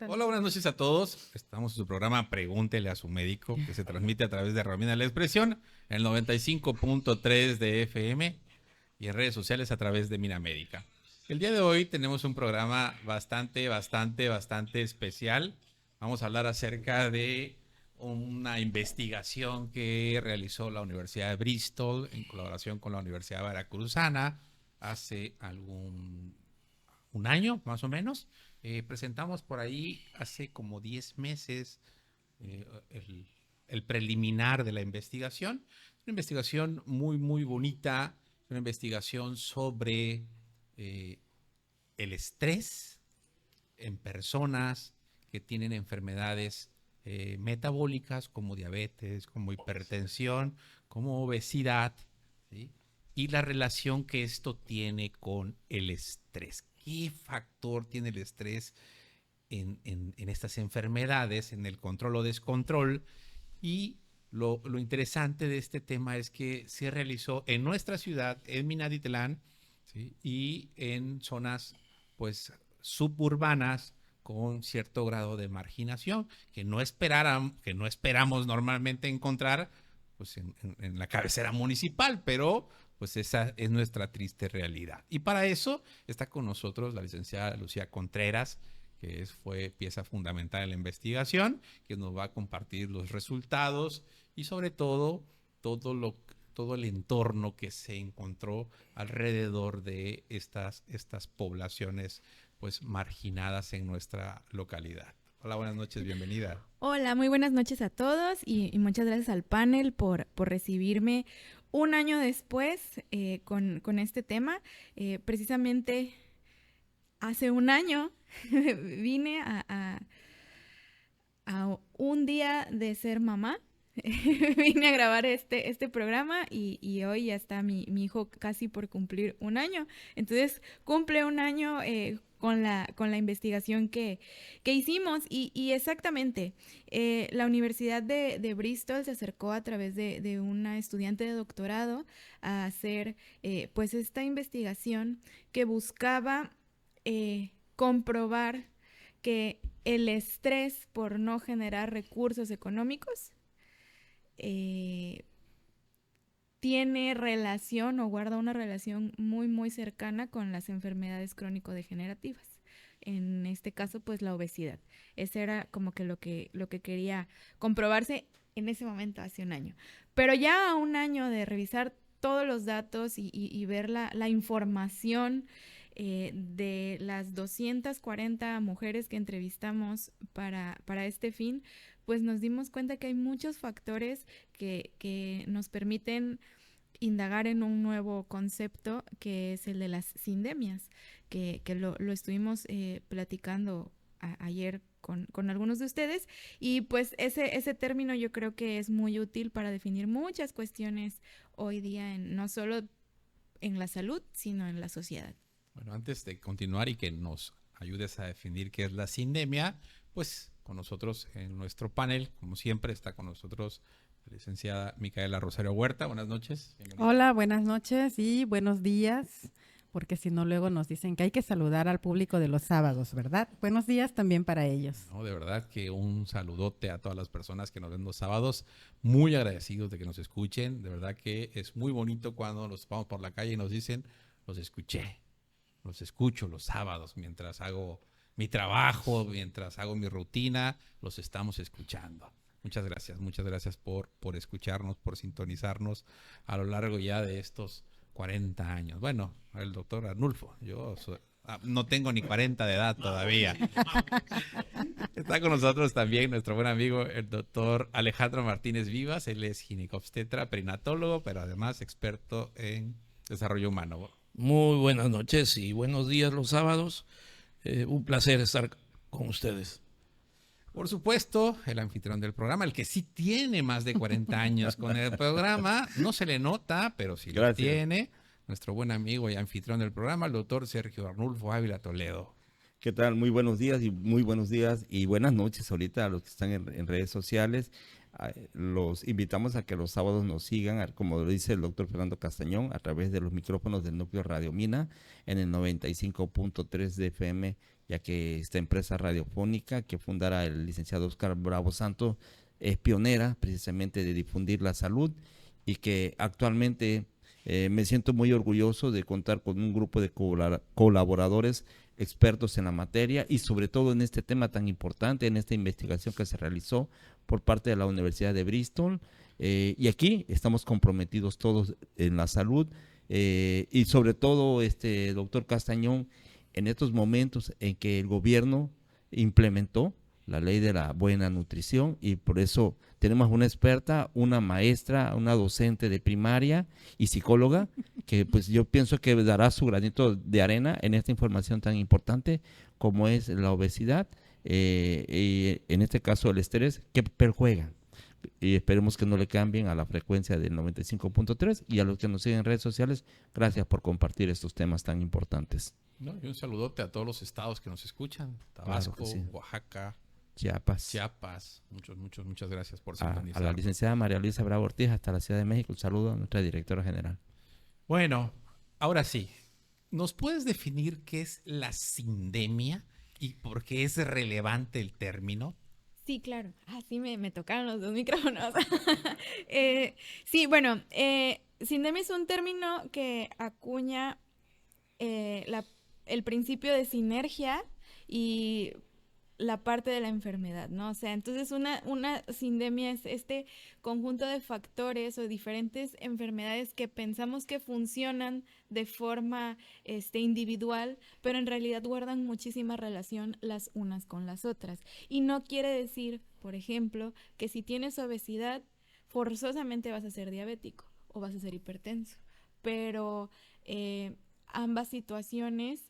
Hola, buenas noches a todos. Estamos en su programa Pregúntele a su médico, que se transmite a través de Romina La Expresión, en el 95.3 de FM y en redes sociales a través de Mina Médica. El día de hoy tenemos un programa bastante especial. Vamos a hablar acerca de una investigación que realizó la Universidad de Bristol en colaboración con la Universidad Veracruzana hace un año más o menos. Presentamos por ahí hace como 10 meses eh, el, el preliminar de la investigación. Una investigación muy bonita, una investigación sobre eh, el estrés en personas que tienen enfermedades metabólicas como diabetes, como hipertensión, como obesidad, ¿sí? Y la relación que esto tiene con el estrés. ¿Qué factor tiene el estrés en estas enfermedades, en el control o descontrol? Y lo interesante de este tema es que se realizó en nuestra ciudad, en Minatitlán, ¿sí? Y en zonas pues suburbanas con cierto grado de marginación que no esperamos normalmente encontrar pues en la cabecera municipal, pero pues esa es nuestra triste realidad. Y para eso está con nosotros la licenciada Lucía Contreras, que fue pieza fundamental en la investigación, que nos va a compartir los resultados y sobre todo todo, lo, todo el entorno que se encontró alrededor de estas poblaciones pues marginadas en nuestra localidad. Hola, buenas noches, bienvenida. Hola, muy buenas noches a todos y muchas gracias al panel por recibirme un año después con este tema. Precisamente hace un año vine a un día de ser mamá. Vine a grabar este programa y hoy ya está mi hijo casi por cumplir un año. Entonces cumple un año con la investigación que hicimos y exactamente, la Universidad de Bristol se acercó a través de una estudiante de doctorado a hacer pues esta investigación que buscaba comprobar que el estrés por no generar recursos económicos eh, tiene relación o guarda una relación muy cercana con las enfermedades crónico-degenerativas. En este caso, pues la obesidad. Ese era como que lo que quería comprobarse en ese momento hace un año. Pero ya a un año de revisar todos los datos y ver la información de las 240 mujeres que entrevistamos para este fin, pues nos dimos cuenta que hay muchos factores que nos permiten indagar en un nuevo concepto que es el de las sindemias, que lo estuvimos platicando ayer con algunos de ustedes y pues ese término yo creo que es muy útil para definir muchas cuestiones hoy día no solo en la salud, sino en la sociedad. Bueno, antes de continuar y que nos ayudes a definir qué es la sindemia, pues con nosotros en nuestro panel, como siempre, está con nosotros la licenciada Micaela Rosario Huerta. Buenas noches. Bienvenida. Hola, buenas noches y buenos días, porque si no luego nos dicen que hay que saludar al público de los sábados, ¿verdad? Buenos días también para ellos. No, de verdad que un saludote a todas las personas que nos ven los sábados. Muy agradecidos de que nos escuchen. De verdad que es muy bonito cuando nos vamos por la calle y nos dicen, los escuché, los escucho los sábados mientras hago mi trabajo, mientras hago mi rutina, los estamos escuchando. Muchas gracias por escucharnos, por sintonizarnos a lo largo ya de estos 40 años. Bueno, el doctor Arnulfo, no tengo ni 40 de edad todavía. Está con nosotros también nuestro buen amigo, el doctor Alejandro Martínez Vivas. Él es ginecobstetra, perinatólogo, pero además experto en desarrollo humano. Muy buenas noches y buenos días los sábados. Un placer estar con ustedes. Por supuesto, el anfitrión del programa, el que sí tiene más de 40 años con el programa, no se le nota, pero sí lo tiene, nuestro buen amigo y anfitrión del programa, el doctor Sergio Arnulfo Ávila Toledo. ¿Qué tal? Muy buenos días y buenas noches ahorita a los que están en redes sociales. los invitamos a que los sábados nos sigan, como lo dice el doctor Fernando Castañón, a través de los micrófonos del núcleo Radio Mina en el 95.3 de FM, ya que esta empresa radiofónica que fundara el licenciado Oscar Bravo Santo es pionera precisamente de difundir la salud, y que actualmente me siento muy orgulloso de contar con un grupo de colaboradores expertos en la materia, y sobre todo en este tema tan importante, en esta investigación que se realizó por parte de la Universidad de Bristol, y aquí estamos comprometidos todos en la salud, y sobre todo, doctor Castañón, en estos momentos en que el gobierno implementó la ley de la buena nutrición, y por eso tenemos una experta, una maestra, una docente de primaria y psicóloga, que pues yo pienso que dará su granito de arena en esta información tan importante como es la obesidad, y en este caso el estrés, que perjuega. Y esperemos que no le cambien a la frecuencia del 95.3, y a los que nos siguen en redes sociales, gracias por compartir estos temas tan importantes. No, y un saludote a todos los estados que nos escuchan: Tabasco, Claro que sí. Oaxaca, Chiapas. Muchas gracias por A sintonizar. la licenciada María Luisa Bravo Ortiz, hasta la Ciudad de México. Un saludo a nuestra directora general. Bueno, ahora sí, ¿nos puedes definir qué es la sindemia y por qué es relevante el término? Sí, claro. Ah, sí, me tocaron los dos micrófonos. Sí, bueno, sindemia es un término que acuña el principio de sinergia y la parte de la enfermedad, ¿no? O sea, entonces una sindemia es este conjunto de factores o diferentes enfermedades que pensamos que funcionan de forma individual, pero en realidad guardan muchísima relación las unas con las otras. Y no quiere decir, por ejemplo, que si tienes obesidad, forzosamente vas a ser diabético o vas a ser hipertenso, pero ambas situaciones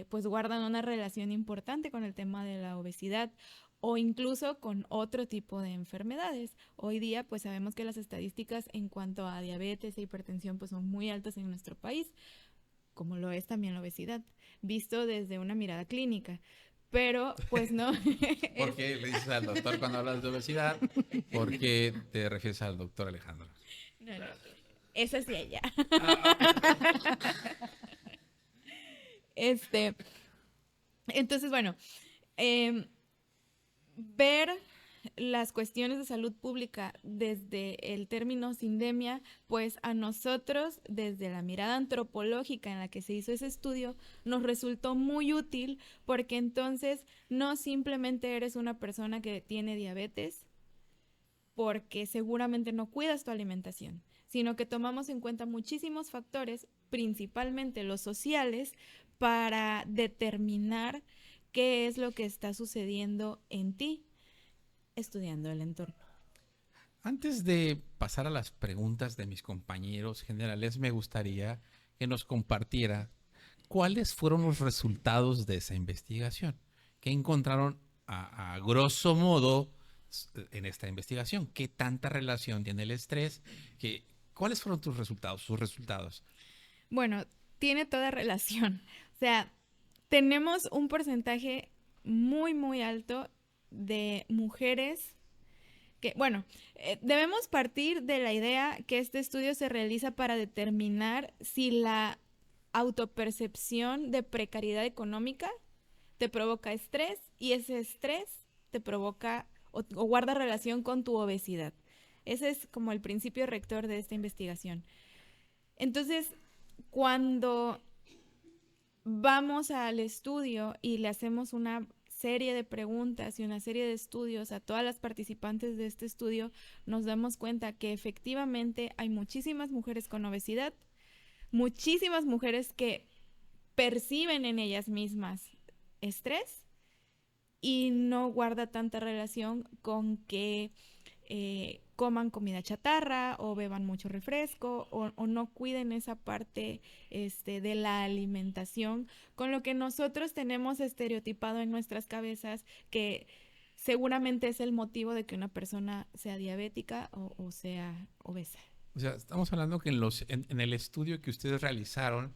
pues guardan una relación importante con el tema de la obesidad o incluso con otro tipo de enfermedades. Hoy día pues sabemos que las estadísticas en cuanto a diabetes e hipertensión pues son muy altas en nuestro país, como lo es también la obesidad, visto desde una mirada clínica. Pero pues no. ¿Por qué le dices al doctor cuando hablas de obesidad? ¿Por qué te refieres al doctor Alejandro? No. Eso sí, ella. Entonces, bueno, ver las cuestiones de salud pública desde el término sindemia, pues a nosotros, desde la mirada antropológica en la que se hizo ese estudio, nos resultó muy útil, porque entonces no simplemente eres una persona que tiene diabetes porque seguramente no cuidas tu alimentación, sino que tomamos en cuenta muchísimos factores, principalmente los sociales, para determinar qué es lo que está sucediendo en ti, estudiando el entorno. Antes de pasar a las preguntas de mis compañeros generales, me gustaría que nos compartiera cuáles fueron los resultados de esa investigación. ¿Qué encontraron a grosso modo en esta investigación? ¿Qué tanta relación tiene el estrés? ¿Cuáles fueron sus resultados? Bueno, tiene toda relación. O sea, tenemos un porcentaje muy, muy alto de mujeres que, bueno, debemos partir de la idea que este estudio se realiza para determinar si la autopercepción de precariedad económica te provoca estrés y ese estrés te provoca o guarda relación con tu obesidad. Ese es como el principio rector de esta investigación. Entonces, cuando vamos al estudio y le hacemos una serie de preguntas y una serie de estudios a todas las participantes de este estudio, nos damos cuenta que efectivamente hay muchísimas mujeres con obesidad, muchísimas mujeres que perciben en ellas mismas estrés y no guarda tanta relación con que coman comida chatarra o beban mucho refresco o no cuiden esa parte de la alimentación, con lo que nosotros tenemos estereotipado en nuestras cabezas que seguramente es el motivo de que una persona sea diabética o sea obesa. O sea, estamos hablando que en el estudio que ustedes realizaron,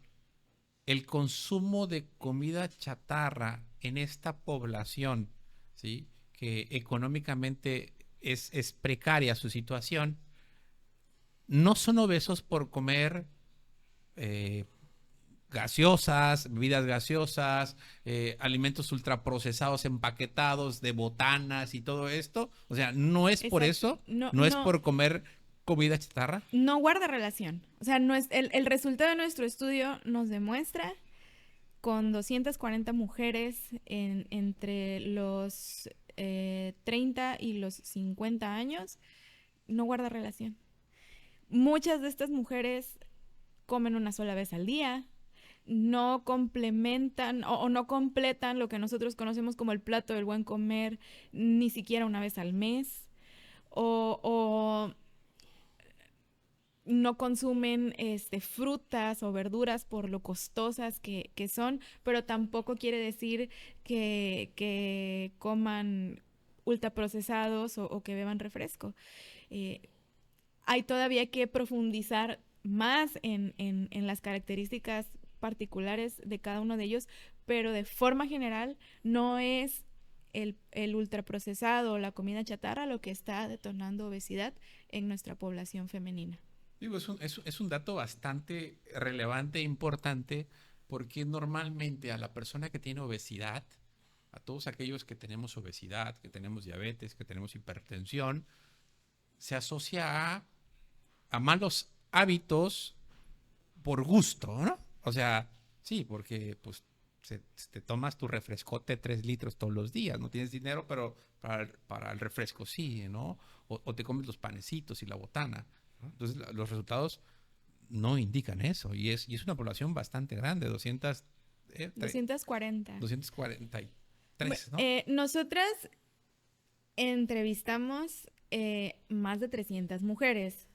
el consumo de comida chatarra en esta población, ¿sí?, que económicamente es precaria su situación, no son obesos por comer gaseosas, bebidas gaseosas, alimentos ultraprocesados, empaquetados, de botanas y todo esto. O sea, no es por Exacto. eso, no es por comer comida chatarra. No guarda relación. O sea, no es, el resultado de nuestro estudio nos demuestra, con 240 mujeres entre los 30 y los 50 años, no guarda relación. Muchas de estas mujeres comen una sola vez al día, no complementan o no completan lo que nosotros conocemos como el plato del buen comer ni siquiera una vez al mes, o no consumen frutas o verduras por lo costosas que son, pero tampoco quiere decir que coman ultraprocesados o que beban refresco. Hay todavía que profundizar más en las características particulares de cada uno de ellos, pero de forma general no es el ultraprocesado o la comida chatarra lo que está detonando obesidad en nuestra población femenina. Digo, es un dato bastante relevante e importante, porque normalmente a la persona que tiene obesidad, a todos aquellos que tenemos obesidad, que tenemos diabetes, que tenemos hipertensión, se asocia a malos hábitos por gusto, ¿no? O sea, sí, porque pues te tomas tu refrescote 3 litros todos los días, no tienes dinero, pero para el refresco sí, ¿no? O te comes los panecitos y la botana, ¿no? Entonces los resultados no indican eso, y es una población bastante grande, 240. 243, ¿no? Nosotras entrevistamos más de 300 mujeres.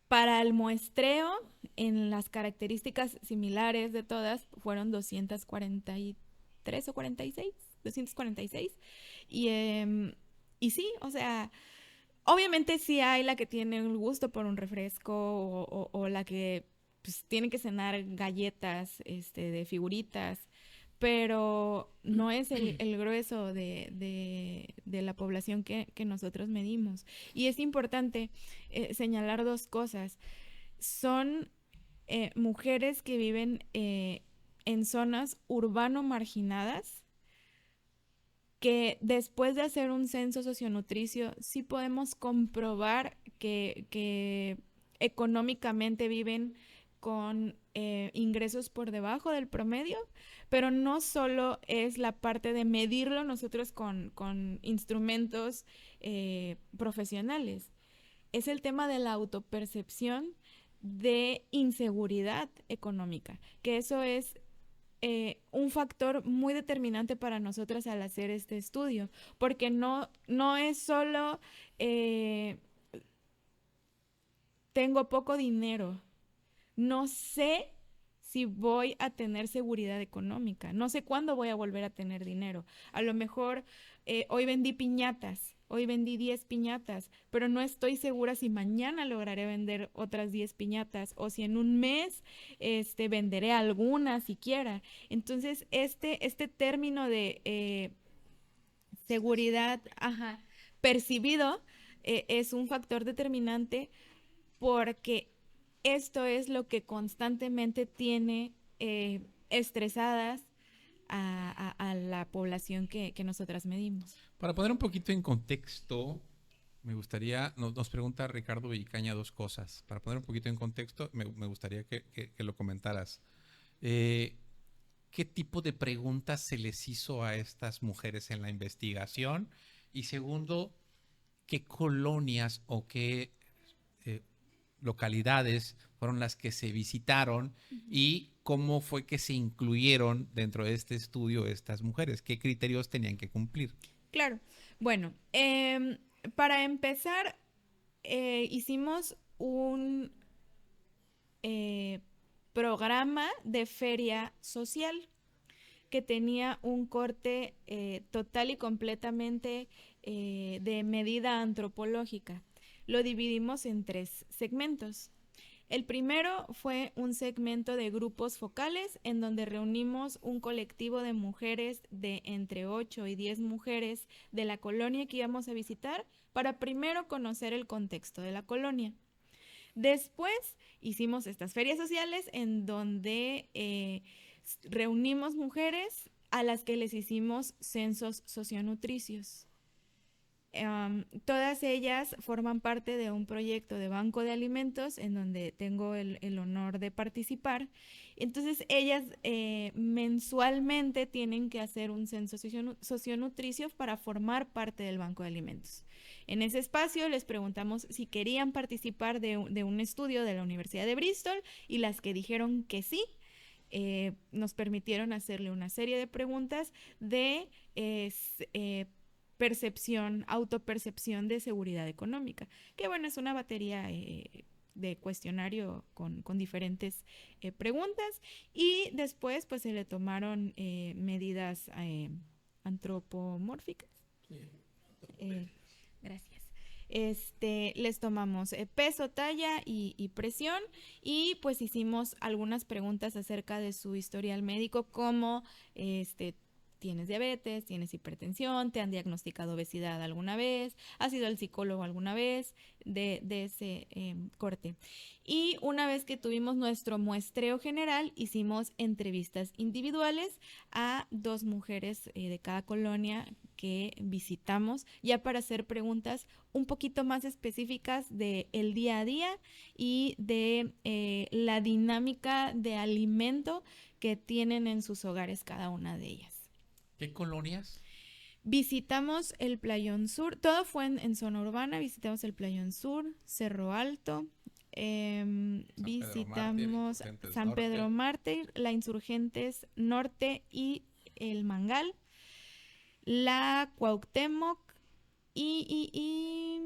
Para el muestreo, en las características similares de todas, fueron 243 o 46, 246. Y sí, o sea, obviamente sí hay la que tiene un gusto por un refresco o la que pues, tiene que cenar galletas de figuritas, pero no es el grueso de la población que nosotros medimos. Y es importante señalar dos cosas. Son mujeres que viven en zonas urbano marginadas, que después de hacer un censo socionutricio sí podemos comprobar que económicamente viven con ingresos por debajo del promedio, pero no solo es la parte de medirlo nosotros con instrumentos profesionales, es el tema de la autopercepción de inseguridad económica, que eso es un factor muy determinante para nosotras al hacer este estudio, porque no es solo tengo poco dinero, no sé si voy a tener seguridad económica, no sé cuándo voy a volver a tener dinero. A lo mejor hoy vendí piñatas, hoy vendí 10 piñatas, pero no estoy segura si mañana lograré vender otras 10 piñatas o si en un mes venderé alguna siquiera. Entonces, este término de seguridad percibido es un factor determinante, porque esto es lo que constantemente tiene estresadas a la población que nosotras medimos. Para poner un poquito en contexto, me gustaría, nos pregunta Ricardo Villicaña 2 cosas. Para poner un poquito en contexto, me gustaría que lo comentaras. ¿Qué tipo de preguntas se les hizo a estas mujeres en la investigación? Y segundo, ¿qué colonias o qué localidades fueron las que se visitaron y cómo fue que se incluyeron dentro de este estudio estas mujeres? ¿Qué criterios tenían que cumplir? Claro. Bueno, para empezar, hicimos un programa de feria social que tenía un corte total y completamente de medida antropológica. Lo dividimos en 3 segmentos. El primero fue un segmento de grupos focales en donde reunimos un colectivo de mujeres de entre 8 y 10 mujeres de la colonia que íbamos a visitar para primero conocer el contexto de la colonia. Después hicimos estas ferias sociales en donde reunimos mujeres a las que les hicimos censos socionutricios. Todas ellas forman parte de un proyecto de banco de alimentos en donde tengo el honor de participar. Entonces ellas mensualmente tienen que hacer un censo socionutricio para formar parte del banco de alimentos. En ese espacio les preguntamos si querían participar de un estudio de la Universidad de Bristol, y las que dijeron que sí, nos permitieron hacerle una serie de preguntas de percepción, autopercepción de seguridad económica, que bueno, es una batería de cuestionario con diferentes preguntas, y después pues se le tomaron medidas antropomórficas. Gracias. Les tomamos peso, talla y presión, y pues hicimos algunas preguntas acerca de su historial médico, como ¿tienes diabetes? ¿Tienes hipertensión? ¿Te han diagnosticado obesidad alguna vez? ¿Has ido al psicólogo alguna vez? De ese corte. Y una vez que tuvimos nuestro muestreo general, hicimos entrevistas individuales a 2 mujeres de cada colonia que visitamos, ya para hacer preguntas un poquito más específicas del día a día y de la dinámica de alimento que tienen en sus hogares cada una de ellas. ¿Qué colonias? Visitamos el Playón Sur, todo fue en zona urbana. Visitamos el Playón Sur, Cerro Alto, visitamos San Pedro Mártir, la Insurgentes Norte y el Mangal, la Cuauhtémoc y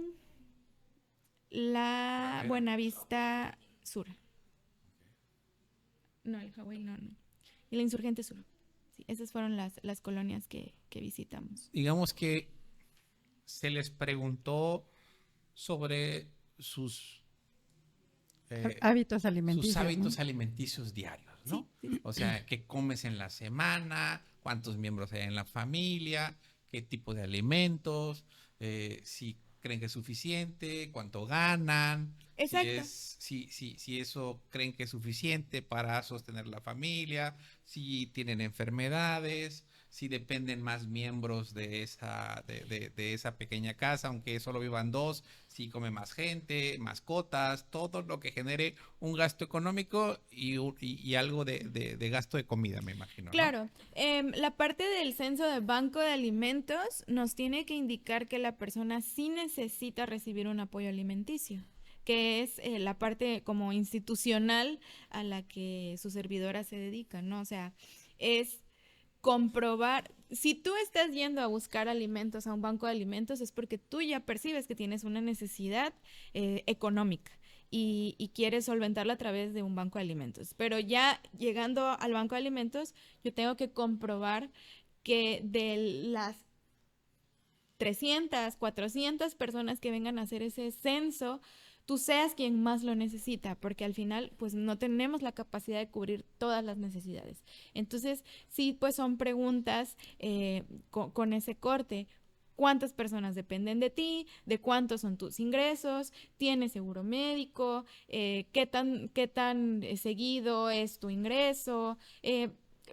la Buenavista Sur. No, el Hawái no. Y la Insurgente Sur. Esas fueron las colonias que visitamos. Digamos que se les preguntó sobre sus hábitos alimenticios. Sus hábitos, ¿no? alimenticios diarios, ¿no? Sí. O sea, qué comes en la semana, cuántos miembros hay en la familia, qué tipo de alimentos, si creen que es suficiente, cuánto ganan. Exacto. Si eso creen que es suficiente para sostener la familia, si tienen enfermedades, si dependen más miembros de esa pequeña casa, aunque solo vivan 2, si come más gente, mascotas, todo lo que genere un gasto económico y algo de gasto de comida, me imagino, ¿no? Claro, la parte del censo de banco de alimentos nos tiene que indicar que la persona sí necesita recibir un apoyo alimenticio, que es la parte como institucional a la que su servidora se dedica, ¿no? O sea, es comprobar, si tú estás yendo a buscar alimentos a un banco de alimentos, es porque tú ya percibes que tienes una necesidad económica y quieres solventarla a través de un banco de alimentos. Pero ya llegando al banco de alimentos, yo tengo que comprobar que de las 300, 400 personas que vengan a hacer ese censo, tú seas quien más lo necesita, porque al final pues no tenemos la capacidad de cubrir todas las necesidades. Entonces sí, pues son preguntas con ese corte. ¿Cuántas personas dependen de ti? ¿De cuántos son tus ingresos? ¿Tienes seguro médico? ¿Qué tan seguido es tu ingreso?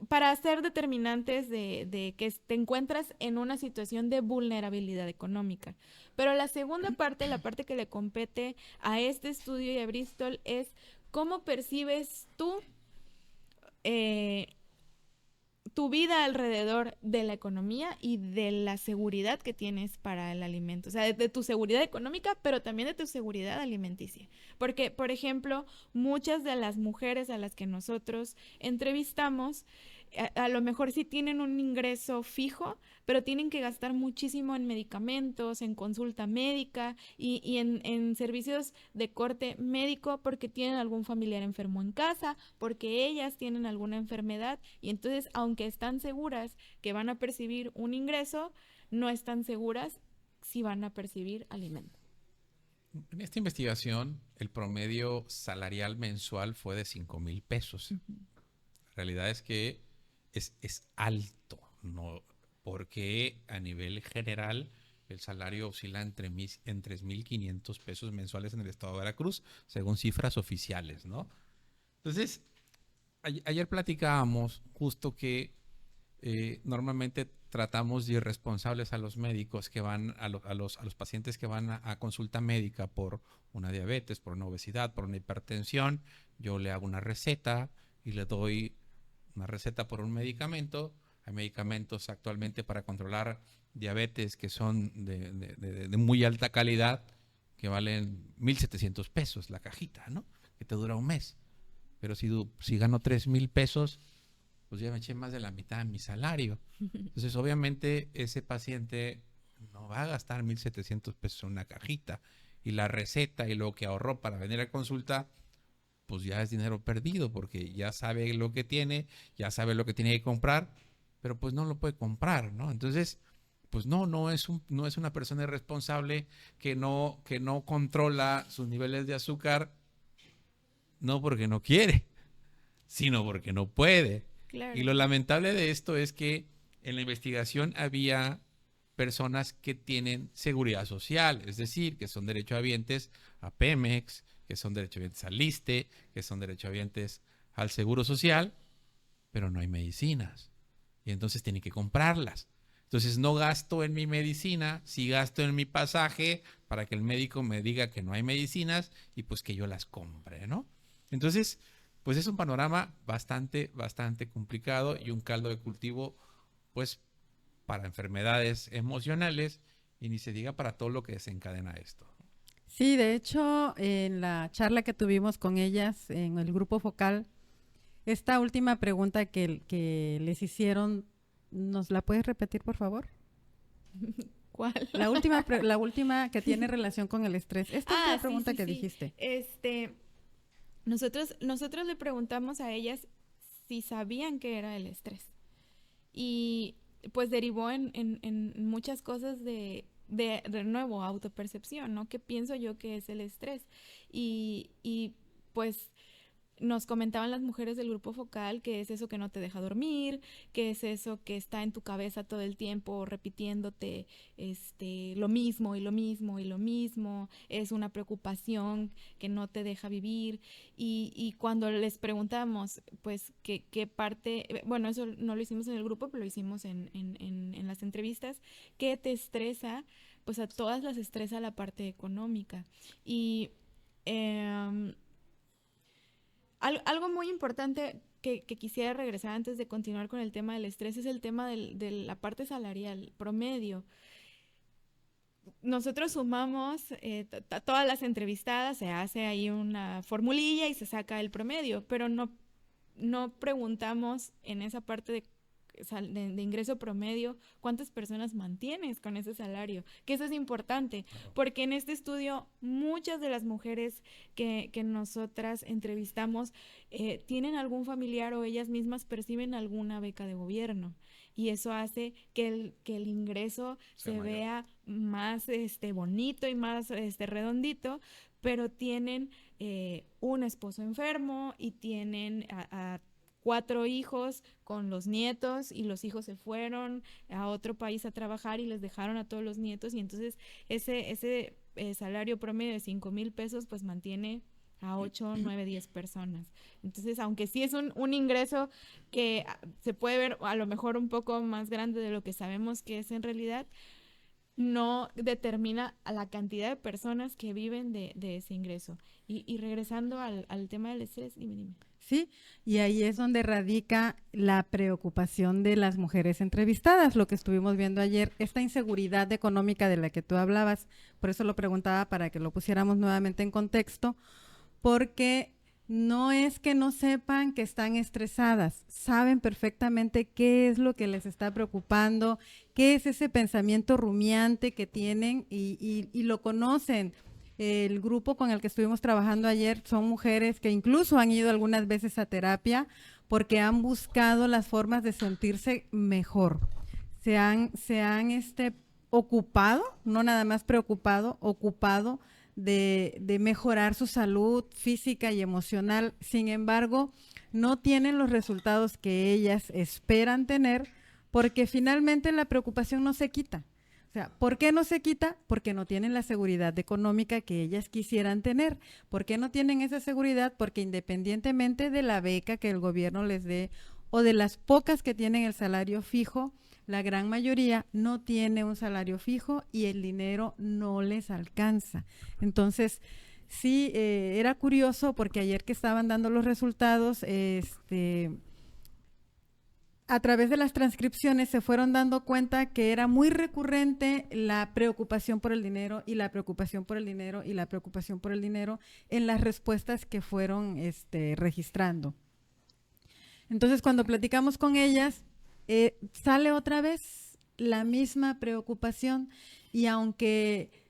Para ser determinantes de que te encuentras en una situación de vulnerabilidad económica. Pero la segunda parte, la parte que le compete a este estudio y a Bristol, es cómo percibes tú tu vida alrededor de la economía y de la seguridad que tienes para el alimento. O sea, de tu seguridad económica, pero también de tu seguridad alimenticia. Porque, por ejemplo, muchas de las mujeres a las que nosotros entrevistamos, a lo mejor sí tienen un ingreso fijo, pero tienen que gastar muchísimo en medicamentos, en consulta médica y en servicios de corte médico, porque tienen algún familiar enfermo en casa, porque ellas tienen alguna enfermedad, y entonces, aunque están seguras que van a percibir un ingreso, no están seguras si van a percibir alimento. En esta investigación, el promedio salarial mensual fue de 5,000 pesos. La realidad es que es alto, ¿no? Porque a nivel general el salario oscila en 3,500 pesos mensuales en el estado de Veracruz, según cifras oficiales, ¿no? Entonces, ayer platicábamos justo que normalmente tratamos de irresponsables a los médicos que van, a los pacientes que van a consulta médica por una diabetes, por una obesidad, por una hipertensión. Yo le hago una receta y le doy una receta por un medicamento. Hay medicamentos actualmente para controlar diabetes que son de muy alta calidad, que valen 1,700 pesos la cajita, ¿no? Que te dura un mes. Pero si gano 3,000 pesos, pues ya me eché más de la mitad de mi salario. Entonces, obviamente, ese paciente no va a gastar 1,700 pesos en una cajita. Y la receta y lo que ahorró para venir a consulta, pues ya es dinero perdido, porque ya sabe lo que tiene, ya sabe lo que tiene que comprar, pero pues no lo puede comprar, ¿no? Entonces, pues no es una persona irresponsable que no controla sus niveles de azúcar, no porque no quiere, sino porque no puede. Claro. Y lo lamentable de esto es que en la investigación había personas que tienen seguridad social, es decir, que son derechohabientes a Pemex, que son derechohabientes al ISSSTE, que son derechohabientes al Seguro Social, pero no hay medicinas. Y entonces tienen que comprarlas. Entonces no gasto en mi medicina, sí gasto en mi pasaje para que el médico me diga que no hay medicinas y pues que yo las compre, ¿no? Entonces, pues es un panorama bastante complicado y un caldo de cultivo, pues, para enfermedades emocionales y ni se diga para todo lo que desencadena esto. Sí, de hecho, en la charla que tuvimos con ellas en el grupo focal, esta última pregunta que les hicieron, ¿nos la puedes repetir, por favor? ¿Cuál? La última que tiene relación con el estrés. Esta es la pregunta que dijiste. Nosotros le preguntamos a ellas si sabían qué era el estrés. Y pues derivó en muchas cosas de nuevo, autopercepción, ¿no? ¿Qué pienso yo que es el estrés? Y pues nos comentaban las mujeres del grupo focal que es eso que no te deja dormir, que es eso que está en tu cabeza todo el tiempo repitiéndote lo mismo y lo mismo y lo mismo, es una preocupación que no te deja vivir. Y cuando les preguntamos pues qué parte, bueno, eso no lo hicimos en el grupo, pero lo hicimos en las entrevistas, ¿qué te estresa? Pues a todas las estresa la parte económica. Y algo muy importante que quisiera regresar antes de continuar con el tema del estrés es el tema de la parte salarial promedio. Nosotros sumamos todas las entrevistadas, se hace ahí una formulilla y se saca el promedio, pero no preguntamos en esa parte de ingreso promedio cuántas personas mantienes con ese salario, que eso es importante, porque en este estudio muchas de las mujeres que nosotras entrevistamos tienen algún familiar o ellas mismas perciben alguna beca de gobierno y eso hace que el ingreso se vea más bonito y más redondito, pero tienen un esposo enfermo y tienen a 4 hijos con los nietos y los hijos se fueron a otro país a trabajar y les dejaron a todos los nietos y entonces ese salario promedio de 5,000 pesos pues mantiene a 8, 9, 10 personas. Entonces, aunque sí es un ingreso que se puede ver a lo mejor un poco más grande de lo que sabemos que es en realidad, no determina a la cantidad de personas que viven de ese ingreso. Y regresando al tema del estrés, dime. Sí, y ahí es donde radica la preocupación de las mujeres entrevistadas, lo que estuvimos viendo ayer, esta inseguridad económica de la que tú hablabas, por eso lo preguntaba para que lo pusiéramos nuevamente en contexto, porque no es que no sepan que están estresadas, saben perfectamente qué es lo que les está preocupando, qué es ese pensamiento rumiante que tienen y lo conocen. El grupo con el que estuvimos trabajando ayer son mujeres que incluso han ido algunas veces a terapia porque han buscado las formas de sentirse mejor. Se han ocupado, no nada más preocupado, ocupado de mejorar su salud física y emocional. Sin embargo, no tienen los resultados que ellas esperan tener, porque finalmente la preocupación no se quita. O sea, ¿por qué no se quita? Porque no tienen la seguridad económica que ellas quisieran tener. ¿Por qué no tienen esa seguridad? Porque independientemente de la beca que el gobierno les dé o de las pocas que tienen el salario fijo, la gran mayoría no tiene un salario fijo y el dinero no les alcanza. Entonces, sí, era curioso porque ayer que estaban dando los resultados, a través de las transcripciones se fueron dando cuenta que era muy recurrente la preocupación por el dinero y la preocupación por el dinero y la preocupación por el dinero en las respuestas que fueron registrando. Entonces, cuando platicamos con ellas, sale otra vez la misma preocupación, y aunque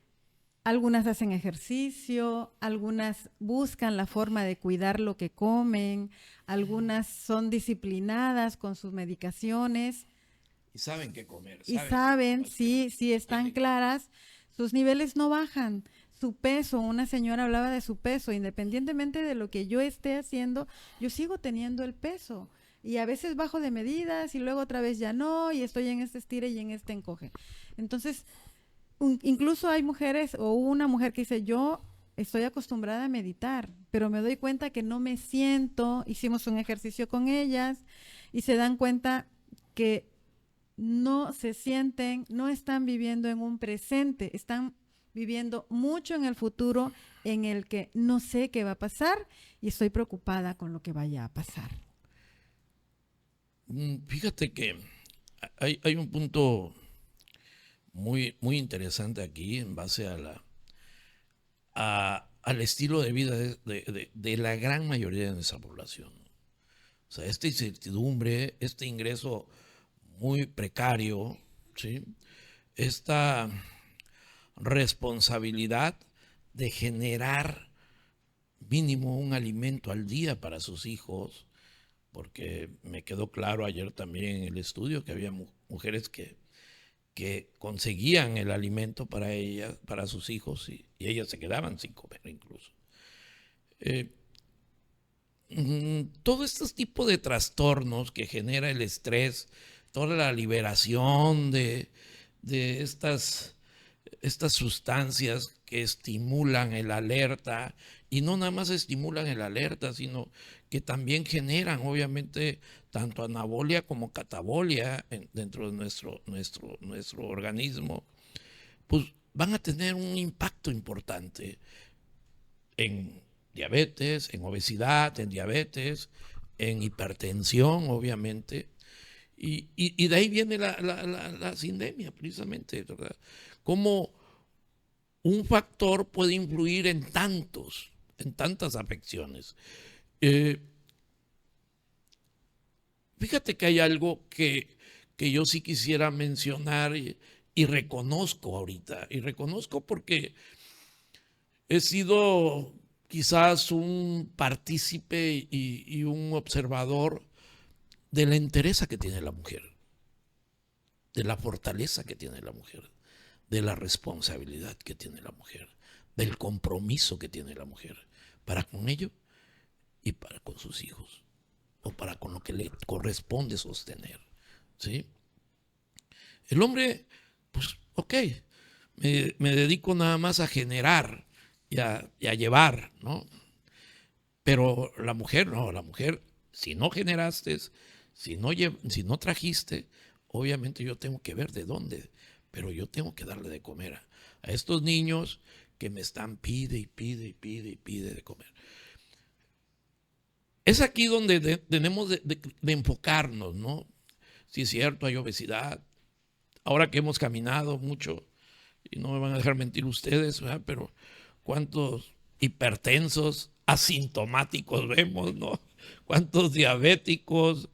algunas hacen ejercicio, algunas buscan la forma de cuidar lo que comen, algunas son disciplinadas con sus medicaciones. Y saben qué comer. Y saben, sí están claras, sus niveles no bajan. Su peso, una señora hablaba de su peso, independientemente de lo que yo esté haciendo, yo sigo teniendo el peso. Y a veces bajo de medidas y luego otra vez ya no, y estoy en este estire y en este encoge. Entonces, incluso hay mujeres, o una mujer que dice, yo estoy acostumbrada a meditar, pero me doy cuenta que no me siento. Hicimos un ejercicio con ellas y se dan cuenta que no se sienten, no están viviendo en un presente, están viviendo mucho en el futuro, en el que no sé qué va a pasar y estoy preocupada con lo que vaya a pasar. Fíjate que hay un punto muy, muy interesante aquí en base al estilo de vida de la gran mayoría de nuestra población. O sea, esta incertidumbre, este ingreso muy precario, ¿sí? Esta responsabilidad de generar mínimo un alimento al día para sus hijos, porque me quedó claro ayer también en el estudio que había mujeres que conseguían el alimento para ellas, para sus hijos, y ellas se quedaban sin comer incluso. Todo este tipo de trastornos que genera el estrés, toda la liberación de estas sustancias que estimulan el alerta, y no nada más estimulan el alerta, sino que también generan obviamente tanto anabolia como catabolia dentro de nuestro organismo, pues van a tener un impacto importante en diabetes, en obesidad, en diabetes, en hipertensión obviamente, y de ahí viene la sindemia precisamente, ¿verdad? Cómo un factor puede influir en tantas afecciones. Fíjate que hay algo que yo sí quisiera mencionar y reconozco ahorita, y reconozco porque he sido quizás un partícipe y un observador de la entereza que tiene la mujer, de la fortaleza que tiene la mujer, de la responsabilidad que tiene la mujer, del compromiso que tiene la mujer para con ello y para con sus hijos, o para con lo que le corresponde sostener, ¿sí? El hombre, pues, ok, me dedico nada más a generar y a llevar, ¿no? Pero la mujer, no, la mujer, si no generaste, si no trajiste, obviamente yo tengo que ver de dónde, pero yo tengo que darle de comer a estos niños que me están pide de comer. Es aquí donde tenemos de enfocarnos, ¿no? Sí es cierto, hay obesidad. Ahora que hemos caminado mucho, y no me van a dejar mentir ustedes, ¿verdad? Pero cuántos hipertensos asintomáticos vemos, ¿no? Cuántos diabéticos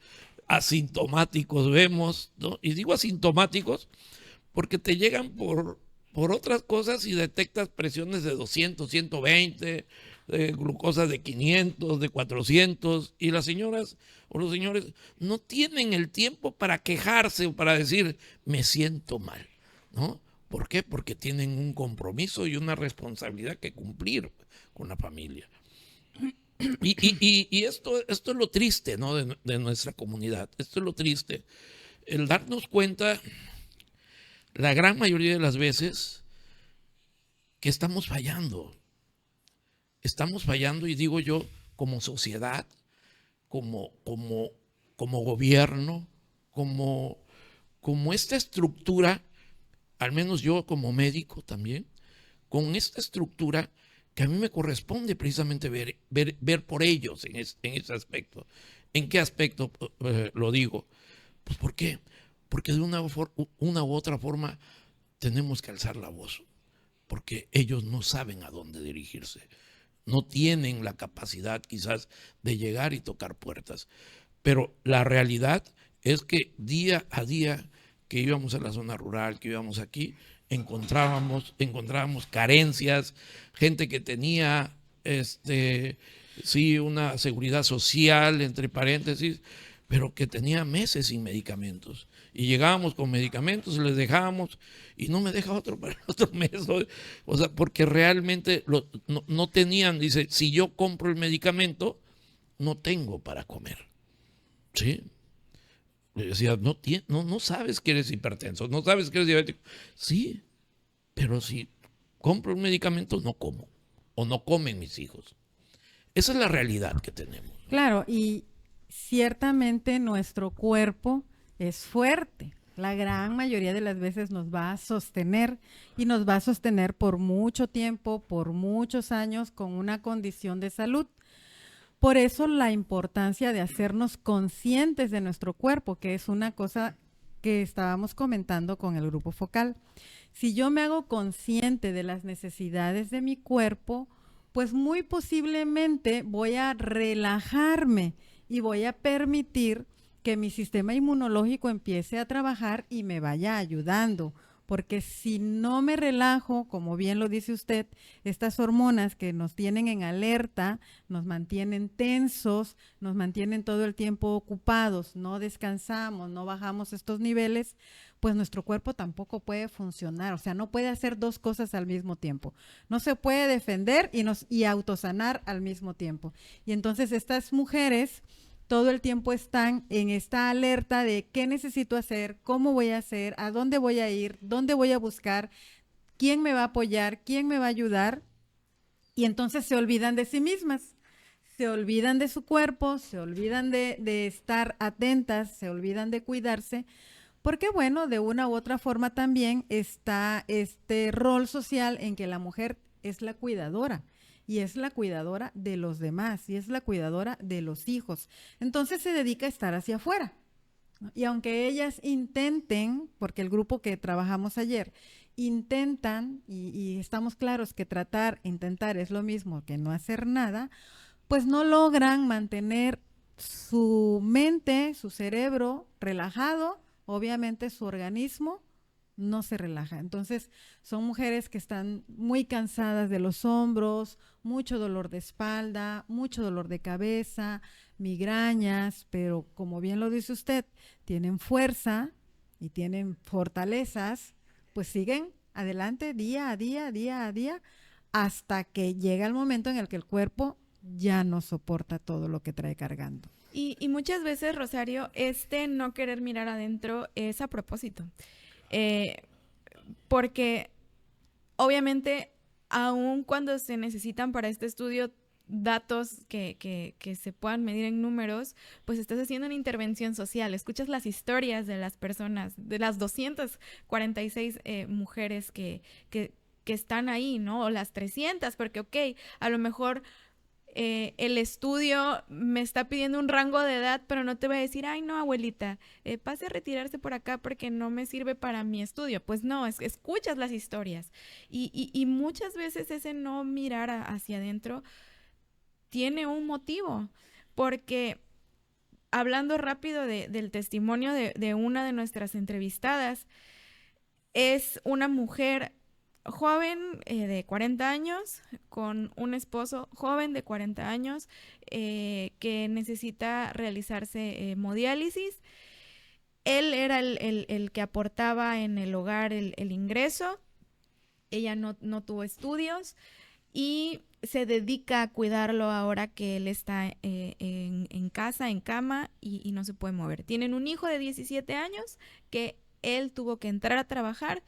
asintomáticos vemos, ¿no? Y digo asintomáticos porque te llegan por otras cosas y detectas presiones de 200, 120, glucosa de 500, de 400, y las señoras o los señores no tienen el tiempo para quejarse o para decir, me siento mal, ¿no? ¿Por qué? Porque tienen un compromiso y una responsabilidad que cumplir con la familia. Y esto es lo triste, ¿no? de nuestra comunidad. Esto es lo triste. El darnos cuenta, la gran mayoría de las veces, que estamos fallando. Estamos fallando, y digo yo, como sociedad, como gobierno, como esta estructura, al menos yo como médico también, con esta estructura que a mí me corresponde precisamente ver por ellos en ese aspecto. ¿En qué aspecto lo digo? Pues ¿por qué? Porque de una u otra forma tenemos que alzar la voz, porque ellos no saben a dónde dirigirse, no tienen la capacidad quizás de llegar y tocar puertas. Pero la realidad es que día a día que íbamos a la zona rural, que íbamos aquí, encontrábamos carencias, gente que tenía sí, una seguridad social, entre paréntesis, pero que tenía meses sin medicamentos. Y llegábamos con medicamentos, les dejábamos, y no me deja otro para el otro mes. O sea, porque realmente no tenían, dice, si yo compro el medicamento, no tengo para comer. ¿Sí? Le decía, no sabes que eres hipertenso, no sabes que eres diabético. Sí, pero si compro un medicamento, no como, o no comen mis hijos. Esa es la realidad que tenemos. Claro, y ciertamente nuestro cuerpo es fuerte. La gran mayoría de las veces nos va a sostener, y nos va a sostener por mucho tiempo, por muchos años, con una condición de salud. Por eso la importancia de hacernos conscientes de nuestro cuerpo, que es una cosa que estábamos comentando con el grupo focal. Si yo me hago consciente de las necesidades de mi cuerpo, pues muy posiblemente voy a relajarme y voy a permitir que mi sistema inmunológico empiece a trabajar y me vaya ayudando. Porque si no me relajo, como bien lo dice usted, estas hormonas que nos tienen en alerta, nos mantienen tensos, nos mantienen todo el tiempo ocupados, no descansamos, no bajamos estos niveles, pues nuestro cuerpo tampoco puede funcionar. O sea, no puede hacer dos cosas al mismo tiempo. No se puede defender y autosanar al mismo tiempo. Y entonces estas mujeres todo el tiempo están en esta alerta de qué necesito hacer, cómo voy a hacer, a dónde voy a ir, dónde voy a buscar, quién me va a apoyar, quién me va a ayudar. Y entonces se olvidan de sí mismas, se olvidan de su cuerpo, se olvidan de estar atentas, se olvidan de cuidarse, porque bueno, de una u otra forma también está este rol social en que la mujer es la cuidadora. Y es la cuidadora de los demás, y es la cuidadora de los hijos. Entonces se dedica a estar hacia afuera. Y aunque ellas intenten, porque el grupo que trabajamos ayer, intentan, y estamos claros que intentar es lo mismo que no hacer nada, pues no logran mantener su mente, su cerebro relajado, obviamente su organismo no se relaja. Entonces son mujeres que están muy cansadas de los hombros, mucho dolor de espalda, mucho dolor de cabeza, migrañas, pero como bien lo dice usted, tienen fuerza y tienen fortalezas, pues siguen adelante día a día, hasta que llega el momento en el que el cuerpo ya no soporta todo lo que trae cargando. Y muchas veces, Rosario, no querer mirar adentro es a propósito. Porque obviamente aun cuando se necesitan para este estudio datos que se puedan medir en números, pues estás haciendo una intervención social, escuchas las historias de las personas, de las 246 mujeres que están ahí, ¿no? O las 300, porque ok, a lo mejor el estudio me está pidiendo un rango de edad, pero no te voy a decir, ay no, abuelita, pase a retirarse por acá porque no me sirve para mi estudio. Pues no, escuchas las historias y muchas veces ese no mirar hacia adentro tiene un motivo, porque hablando rápido del testimonio de una de nuestras entrevistadas, es una mujer joven de 40 años, con un esposo joven de 40 años que necesita realizarse hemodiálisis. Él era el que aportaba en el hogar el ingreso, ella no tuvo estudios y se dedica a cuidarlo ahora que él está en casa, en cama y no se puede mover. Tienen un hijo de 17 años que él tuvo que entrar a trabajar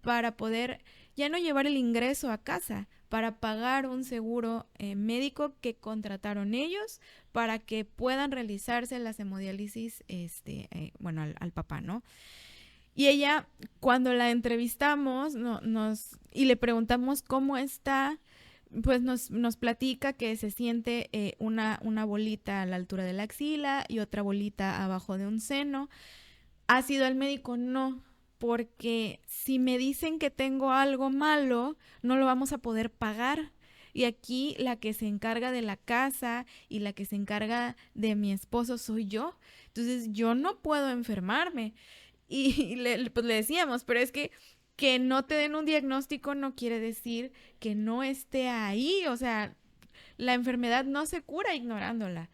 para poder ya no llevar el ingreso a casa, para pagar un seguro médico que contrataron ellos para que puedan realizarse las hemodiálisis al papá, ¿no? Y ella, cuando la entrevistamos y le preguntamos cómo está, pues nos platica que se siente una bolita a la altura de la axila y otra bolita abajo de un seno. ¿Ha sido al médico? No, porque si me dicen que tengo algo malo, no lo vamos a poder pagar. Y aquí la que se encarga de la casa y la que se encarga de mi esposo soy yo. Entonces yo no puedo enfermarme. Y le decíamos, pero es que no te den un diagnóstico no quiere decir que no esté ahí. O sea, la enfermedad no se cura ignorándola.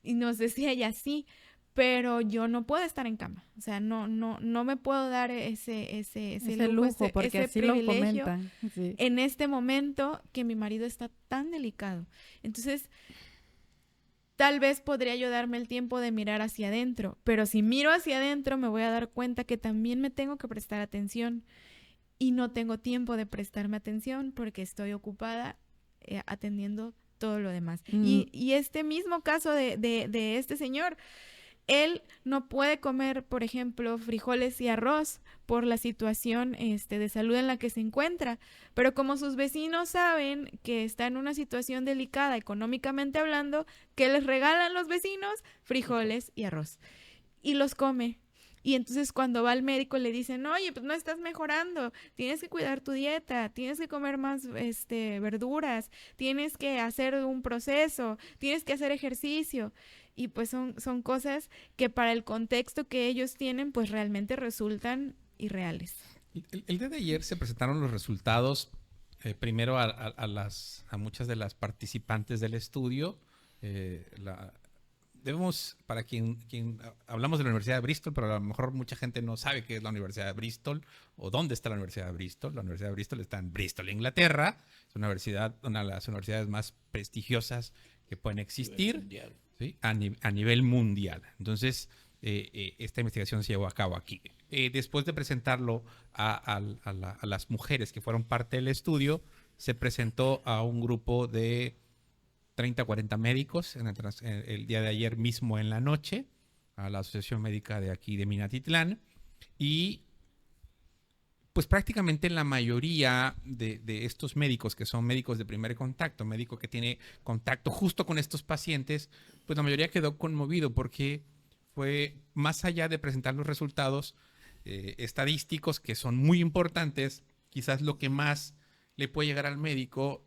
Y nos decía ella, sí, pero yo no puedo estar en cama. O sea, no me puedo dar ese lujo, porque ese así lo privilegio comentan. Sí. en este momento que mi marido está tan delicado. Entonces, tal vez podría yo darme el tiempo de mirar hacia adentro, pero si miro hacia adentro me voy a dar cuenta que también me tengo que prestar atención y no tengo tiempo de prestarme atención porque estoy ocupada atendiendo todo lo demás. Y este mismo caso de este señor, él no puede comer, por ejemplo, frijoles y arroz por la situación de salud en la que se encuentra, pero como sus vecinos saben que está en una situación delicada económicamente hablando, ¿qué les regalan los vecinos? Frijoles y arroz. Y los come. Y entonces cuando va al médico le dicen, oye, pues no estás mejorando, tienes que cuidar tu dieta, tienes que comer más verduras, tienes que hacer un proceso, tienes que hacer ejercicio. Y pues son cosas que para el contexto que ellos tienen, pues realmente resultan irreales. El día de ayer se presentaron los resultados, primero a muchas de las participantes del estudio. Para quien hablamos de la Universidad de Bristol, pero a lo mejor mucha gente no sabe qué es la Universidad de Bristol o dónde está la Universidad de Bristol. La Universidad de Bristol está en Bristol, Inglaterra. Es una de las universidades más prestigiosas que pueden existir. ¿Sí? A nivel mundial. Entonces, esta investigación se llevó a cabo aquí. Después de presentarlo a las mujeres que fueron parte del estudio, se presentó a un grupo de 30 o 40 médicos el día de ayer mismo en la noche, a la Asociación Médica de aquí de Minatitlán, y pues prácticamente la mayoría de estos médicos, que son médicos de primer contacto, médico que tiene contacto justo con estos pacientes, pues la mayoría quedó conmovido porque fue más allá de presentar los resultados estadísticos que son muy importantes, quizás lo que más le puede llegar al médico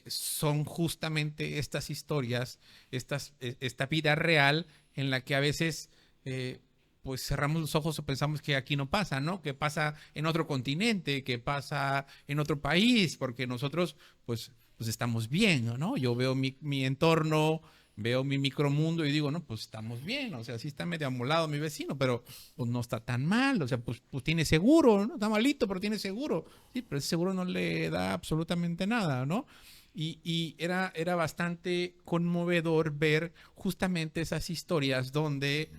son justamente estas historias, esta vida real en la que a veces pues cerramos los ojos o pensamos que aquí no pasa, ¿no? Que pasa en otro continente, que pasa en otro país, porque nosotros pues estamos bien, ¿no? Yo veo mi entorno, veo mi micromundo y digo, no, pues estamos bien, o sea, sí está medio amolado mi vecino, pero pues no está tan mal, o sea, pues tiene seguro, ¿no? Está malito, pero tiene seguro. Sí, pero ese seguro no le da absolutamente nada, ¿no? Y era bastante conmovedor ver justamente esas historias donde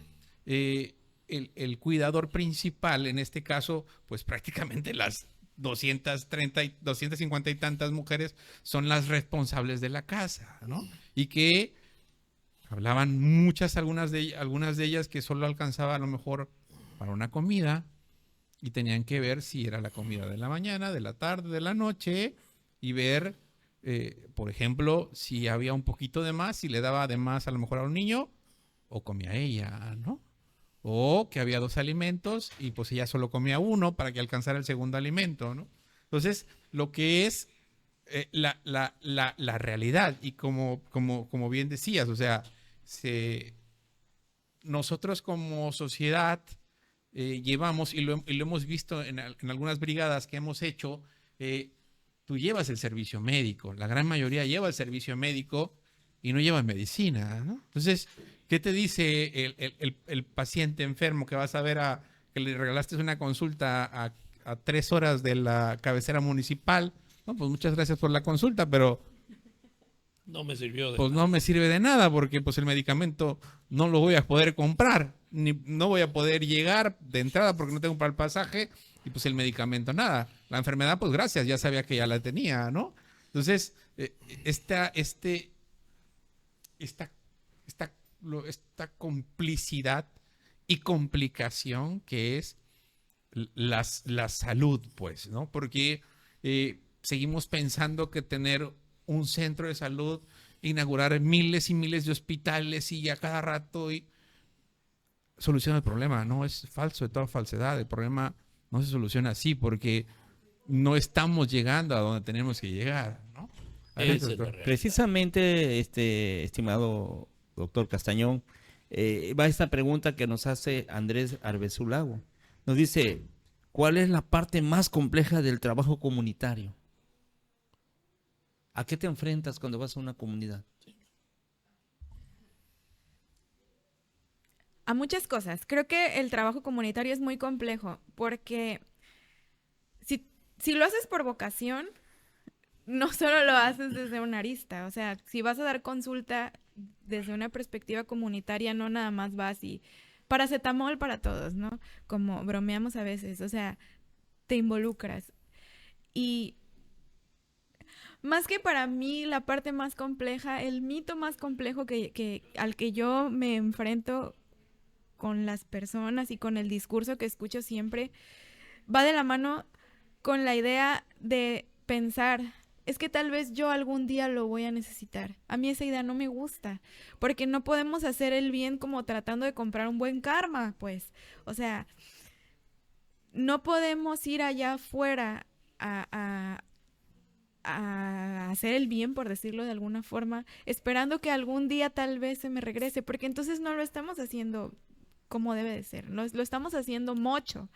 el cuidador principal, en este caso, pues prácticamente las 250 y tantas mujeres son las responsables de la casa, ¿no? Y que hablaban algunas de ellas que solo alcanzaba a lo mejor para una comida y tenían que ver si era la comida de la mañana, de la tarde, de la noche y ver, por ejemplo, si había un poquito de más, si le daba de más a lo mejor a un niño o comía ella, ¿no? O que había 2 alimentos y pues ella solo comía uno para que alcanzara el segundo alimento, ¿no? Entonces, lo que es la realidad y como bien decías, o sea, nosotros como sociedad llevamos, y lo hemos visto en algunas brigadas que hemos hecho, tú llevas el servicio médico, la gran mayoría lleva el servicio médico y no lleva medicina, ¿no? Entonces, ¿qué te dice el paciente enfermo que vas a ver que le regalaste una consulta a 3 horas de la cabecera municipal. No, pues muchas gracias por la consulta, pero No me sirvió de pues no me sirve de nada porque pues el medicamento no lo voy a poder comprar, ni no voy a poder llegar de entrada porque no tengo para el pasaje y pues el medicamento nada. La enfermedad, pues gracias, ya sabía que ya la tenía, ¿no? Entonces, esta complicidad y complicación que es la salud, pues, ¿no? Porque seguimos pensando que tener un centro de salud, inaugurar miles y miles de hospitales y a cada rato soluciona el problema. No, es falso, de toda falsedad. El problema no se soluciona así porque no estamos llegando a donde tenemos que llegar, ¿no? Esa es la realidad. Precisamente, estimado doctor Castañón, va esta pregunta que nos hace Andrés Arbezulago. Nos dice, ¿cuál es la parte más compleja del trabajo comunitario? ¿A qué te enfrentas cuando vas a una comunidad? A muchas cosas. Creo que el trabajo comunitario es muy complejo porque si lo haces por vocación, no solo lo haces desde una arista. O sea, si vas a dar consulta desde una perspectiva comunitaria, no nada más vas y paracetamol para todos, ¿no? Como bromeamos a veces. O sea, te involucras. Y más que para mí la parte más compleja, el mito más complejo al que yo me enfrento con las personas y con el discurso que escucho siempre, va de la mano con la idea de pensar, es que tal vez yo algún día lo voy a necesitar. A mí esa idea no me gusta, porque no podemos hacer el bien como tratando de comprar un buen karma, pues. O sea, no podemos ir allá afuera a hacer el bien, por decirlo de alguna forma, esperando que algún día tal vez se me regrese, porque entonces no lo estamos haciendo como debe de ser, lo estamos haciendo mocho.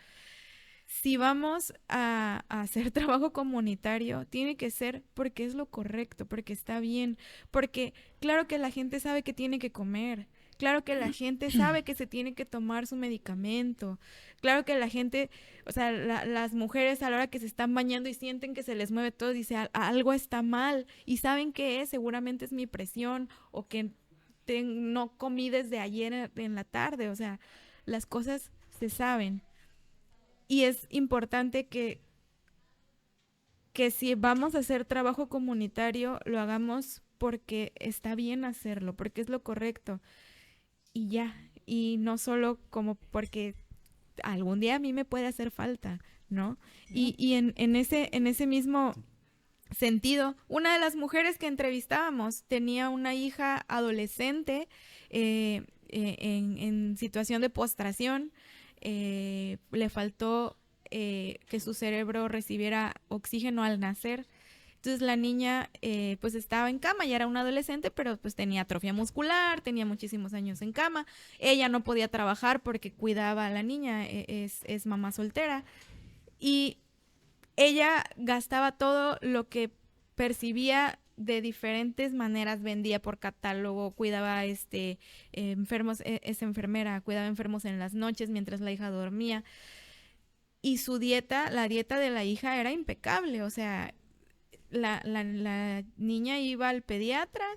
Si vamos a hacer trabajo comunitario, tiene que ser porque es lo correcto, porque está bien, porque claro que la gente sabe que tiene que comer, claro que la gente sabe que se tiene que tomar su medicamento, claro que la gente, o sea, las mujeres a la hora que se están bañando y sienten que se les mueve todo, dice, algo está mal, y saben qué es, seguramente es mi presión, o que no comí desde ayer en la tarde, o sea, las cosas se saben. Y es importante que si vamos a hacer trabajo comunitario, lo hagamos porque está bien hacerlo, porque es lo correcto. Y ya, y no solo como porque algún día a mí me puede hacer falta, ¿no? Y en ese mismo sentido, una de las mujeres que entrevistábamos tenía una hija adolescente en situación de postración. Le faltó que su cerebro recibiera oxígeno al nacer. Entonces la niña pues estaba en cama, ya era una adolescente, pero pues tenía atrofia muscular, tenía muchísimos años en cama. Ella no podía trabajar porque cuidaba a la niña, es mamá soltera. Y ella gastaba todo lo que percibía de diferentes maneras, vendía por catálogo, cuidaba enfermos, es enfermera, cuidaba enfermos en las noches mientras la hija dormía. Y su dieta, la dieta de la hija era impecable, o sea, la niña iba al pediatra,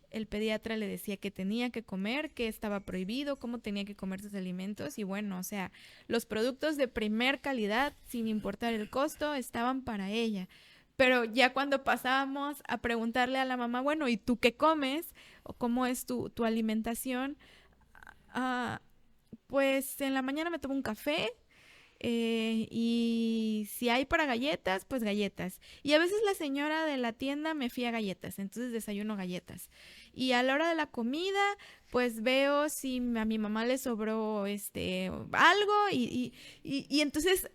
el pediatra le decía que tenía que comer, que estaba prohibido, cómo tenía que comer sus alimentos y bueno, o sea, los productos de primer calidad, sin importar el costo, estaban para ella. Pero ya cuando pasábamos a preguntarle a la mamá, bueno, ¿y tú qué comes? ¿O cómo es tu alimentación? Pues en la mañana me tomo un café y si hay para galletas, pues galletas. Y a veces la señora de la tienda me fía galletas, entonces desayuno galletas. Y a la hora de la comida, pues veo si a mi mamá le sobró algo y entonces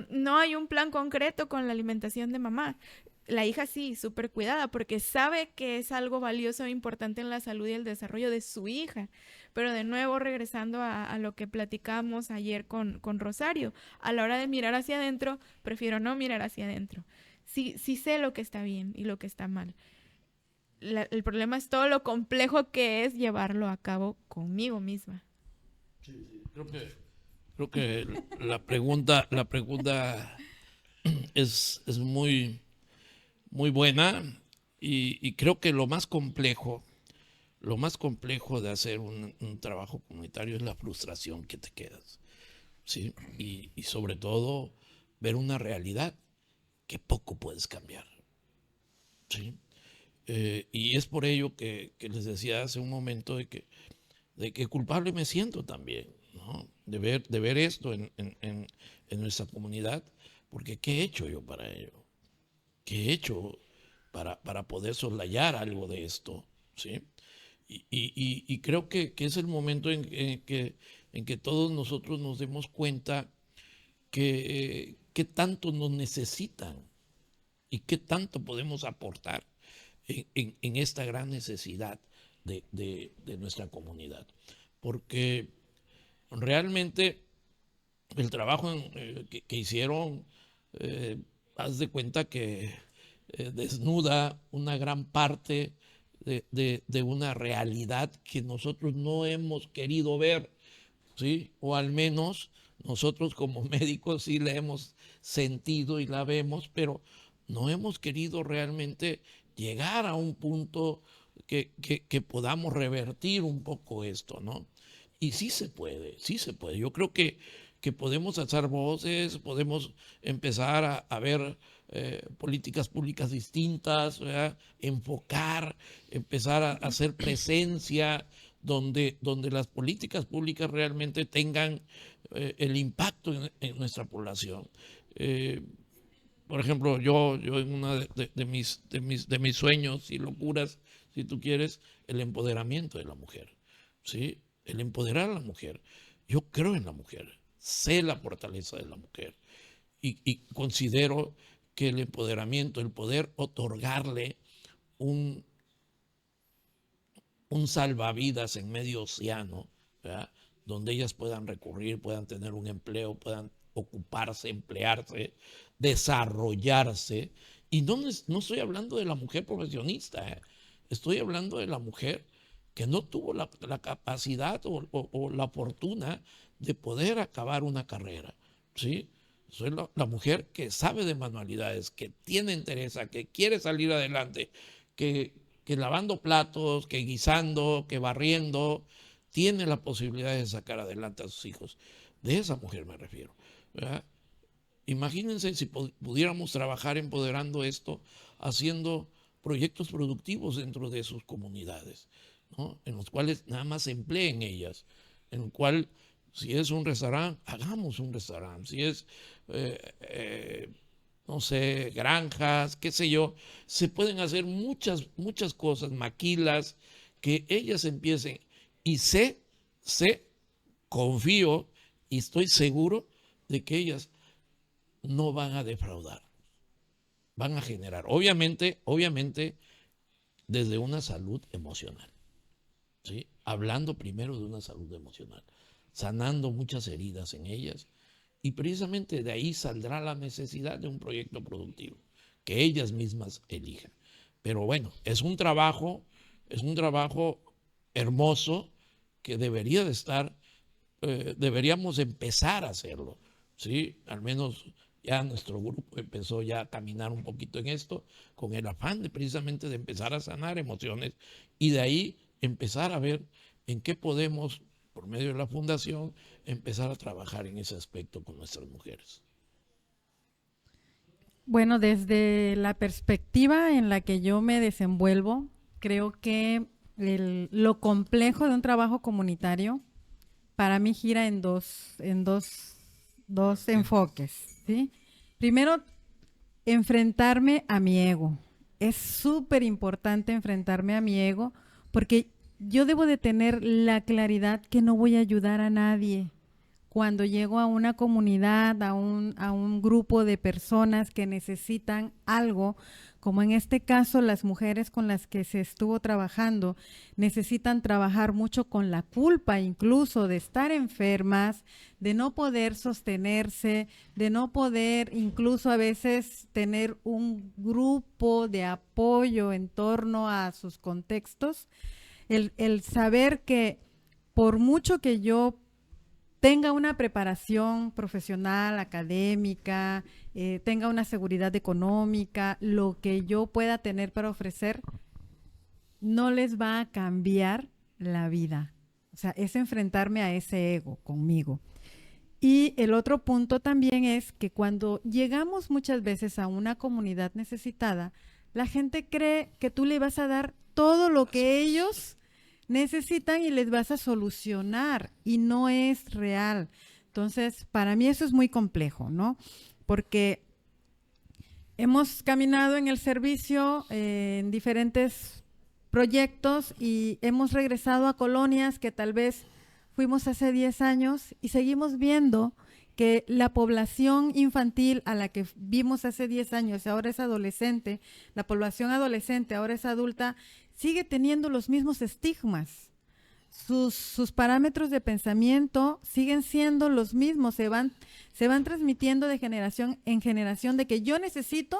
no hay un plan concreto con la alimentación de mamá. La hija sí, súper cuidada, porque sabe que es algo valioso e importante en la salud y el desarrollo de su hija. Pero de nuevo, regresando a lo que platicamos ayer con Rosario, a la hora de mirar hacia adentro, prefiero no mirar hacia adentro. Sí sé lo que está bien y lo que está mal. El problema es todo lo complejo que es llevarlo a cabo conmigo misma. Sí. Creo que la pregunta es muy, muy buena y creo que lo más complejo de hacer un trabajo comunitario es la frustración que te quedas, ¿sí? Y sobre todo ver una realidad que poco puedes cambiar, ¿sí? Y es por ello que les decía hace un momento de que culpable me siento también, ¿no? De ver esto en nuestra comunidad, porque ¿qué he hecho yo para ello? ¿Qué he hecho para poder soslayar algo de esto? ¿Sí? Y creo que es el momento en que todos nosotros nos demos cuenta que tanto nos necesitan y qué tanto podemos aportar en esta gran necesidad de nuestra comunidad. Porque realmente el trabajo que hicieron, haz de cuenta que desnuda una gran parte de una realidad que nosotros no hemos querido ver, ¿sí? O al menos nosotros como médicos sí la hemos sentido y la vemos, pero no hemos querido realmente llegar a un punto que podamos revertir un poco esto, ¿no? Y sí se puede, sí se puede. Yo creo que podemos alzar voces, podemos empezar a ver políticas públicas distintas, ¿verdad? Enfocar, empezar a hacer presencia donde las políticas públicas realmente tengan el impacto en nuestra población. Por ejemplo, yo en una de mis sueños y locuras, si tú quieres, el empoderamiento de la mujer, ¿sí? El empoderar a la mujer. Yo creo en la mujer, sé la fortaleza de la mujer y considero que el empoderamiento, el poder otorgarle un salvavidas en medio océano, ¿verdad? Donde ellas puedan recurrir, puedan tener un empleo, puedan ocuparse, emplearse, desarrollarse. Y no estoy hablando de la mujer profesionista, estoy hablando de la mujer que no tuvo la capacidad o la fortuna de poder acabar una carrera, ¿sí? Soy la mujer que sabe de manualidades, que tiene interés, que quiere salir adelante, que lavando platos, que guisando, que barriendo, tiene la posibilidad de sacar adelante a sus hijos. De esa mujer me refiero, ¿verdad? Imagínense si pudiéramos trabajar empoderando esto, haciendo proyectos productivos dentro de sus comunidades, ¿no? En los cuales nada más se empleen ellas, en el cual si es un restaurante, hagamos un restaurante, si es, no sé, granjas, qué sé yo, se pueden hacer muchas cosas, maquilas, que ellas empiecen y confío y estoy seguro de que ellas no van a defraudar, van a generar, obviamente, desde una salud emocional, ¿sí? Hablando primero de una salud emocional, sanando muchas heridas en ellas, y precisamente de ahí saldrá la necesidad de un proyecto productivo, que ellas mismas elijan. Pero bueno, es un trabajo hermoso que debería de estar, deberíamos empezar a hacerlo, ¿sí? Al menos ya nuestro grupo empezó ya a caminar un poquito en esto, con el afán de precisamente de empezar a sanar emociones y de ahí empezar a ver en qué podemos, por medio de la fundación, empezar a trabajar en ese aspecto con nuestras mujeres. Bueno, desde la perspectiva en la que yo me desenvuelvo, creo que lo complejo de un trabajo comunitario para mí gira en dos enfoques, ¿sí? Primero, enfrentarme a mi ego. Es súper importante enfrentarme a mi ego porque yo debo de tener la claridad que no voy a ayudar a nadie. Cuando llego a una comunidad, a un grupo de personas que necesitan algo, como en este caso las mujeres con las que se estuvo trabajando, necesitan trabajar mucho con la culpa incluso de estar enfermas, de no poder sostenerse, de no poder incluso a veces tener un grupo de apoyo en torno a sus contextos. El saber que por mucho que yo tenga una preparación profesional, académica, tenga una seguridad económica, lo que yo pueda tener para ofrecer, no les va a cambiar la vida. O sea, es enfrentarme a ese ego conmigo. Y el otro punto también es que cuando llegamos muchas veces a una comunidad necesitada, la gente cree que tú le vas a dar todo lo que ellos necesitan y les vas a solucionar, y no es real. Entonces, para mí eso es muy complejo, ¿no? Porque hemos caminado en el servicio en diferentes proyectos y hemos regresado a colonias que tal vez fuimos hace 10 años y seguimos viendo que la población infantil a la que vimos hace 10 años y ahora es adolescente, la población adolescente ahora es adulta, sigue teniendo los mismos estigmas. Sus parámetros de pensamiento siguen siendo los mismos, se van transmitiendo de generación en generación de que yo necesito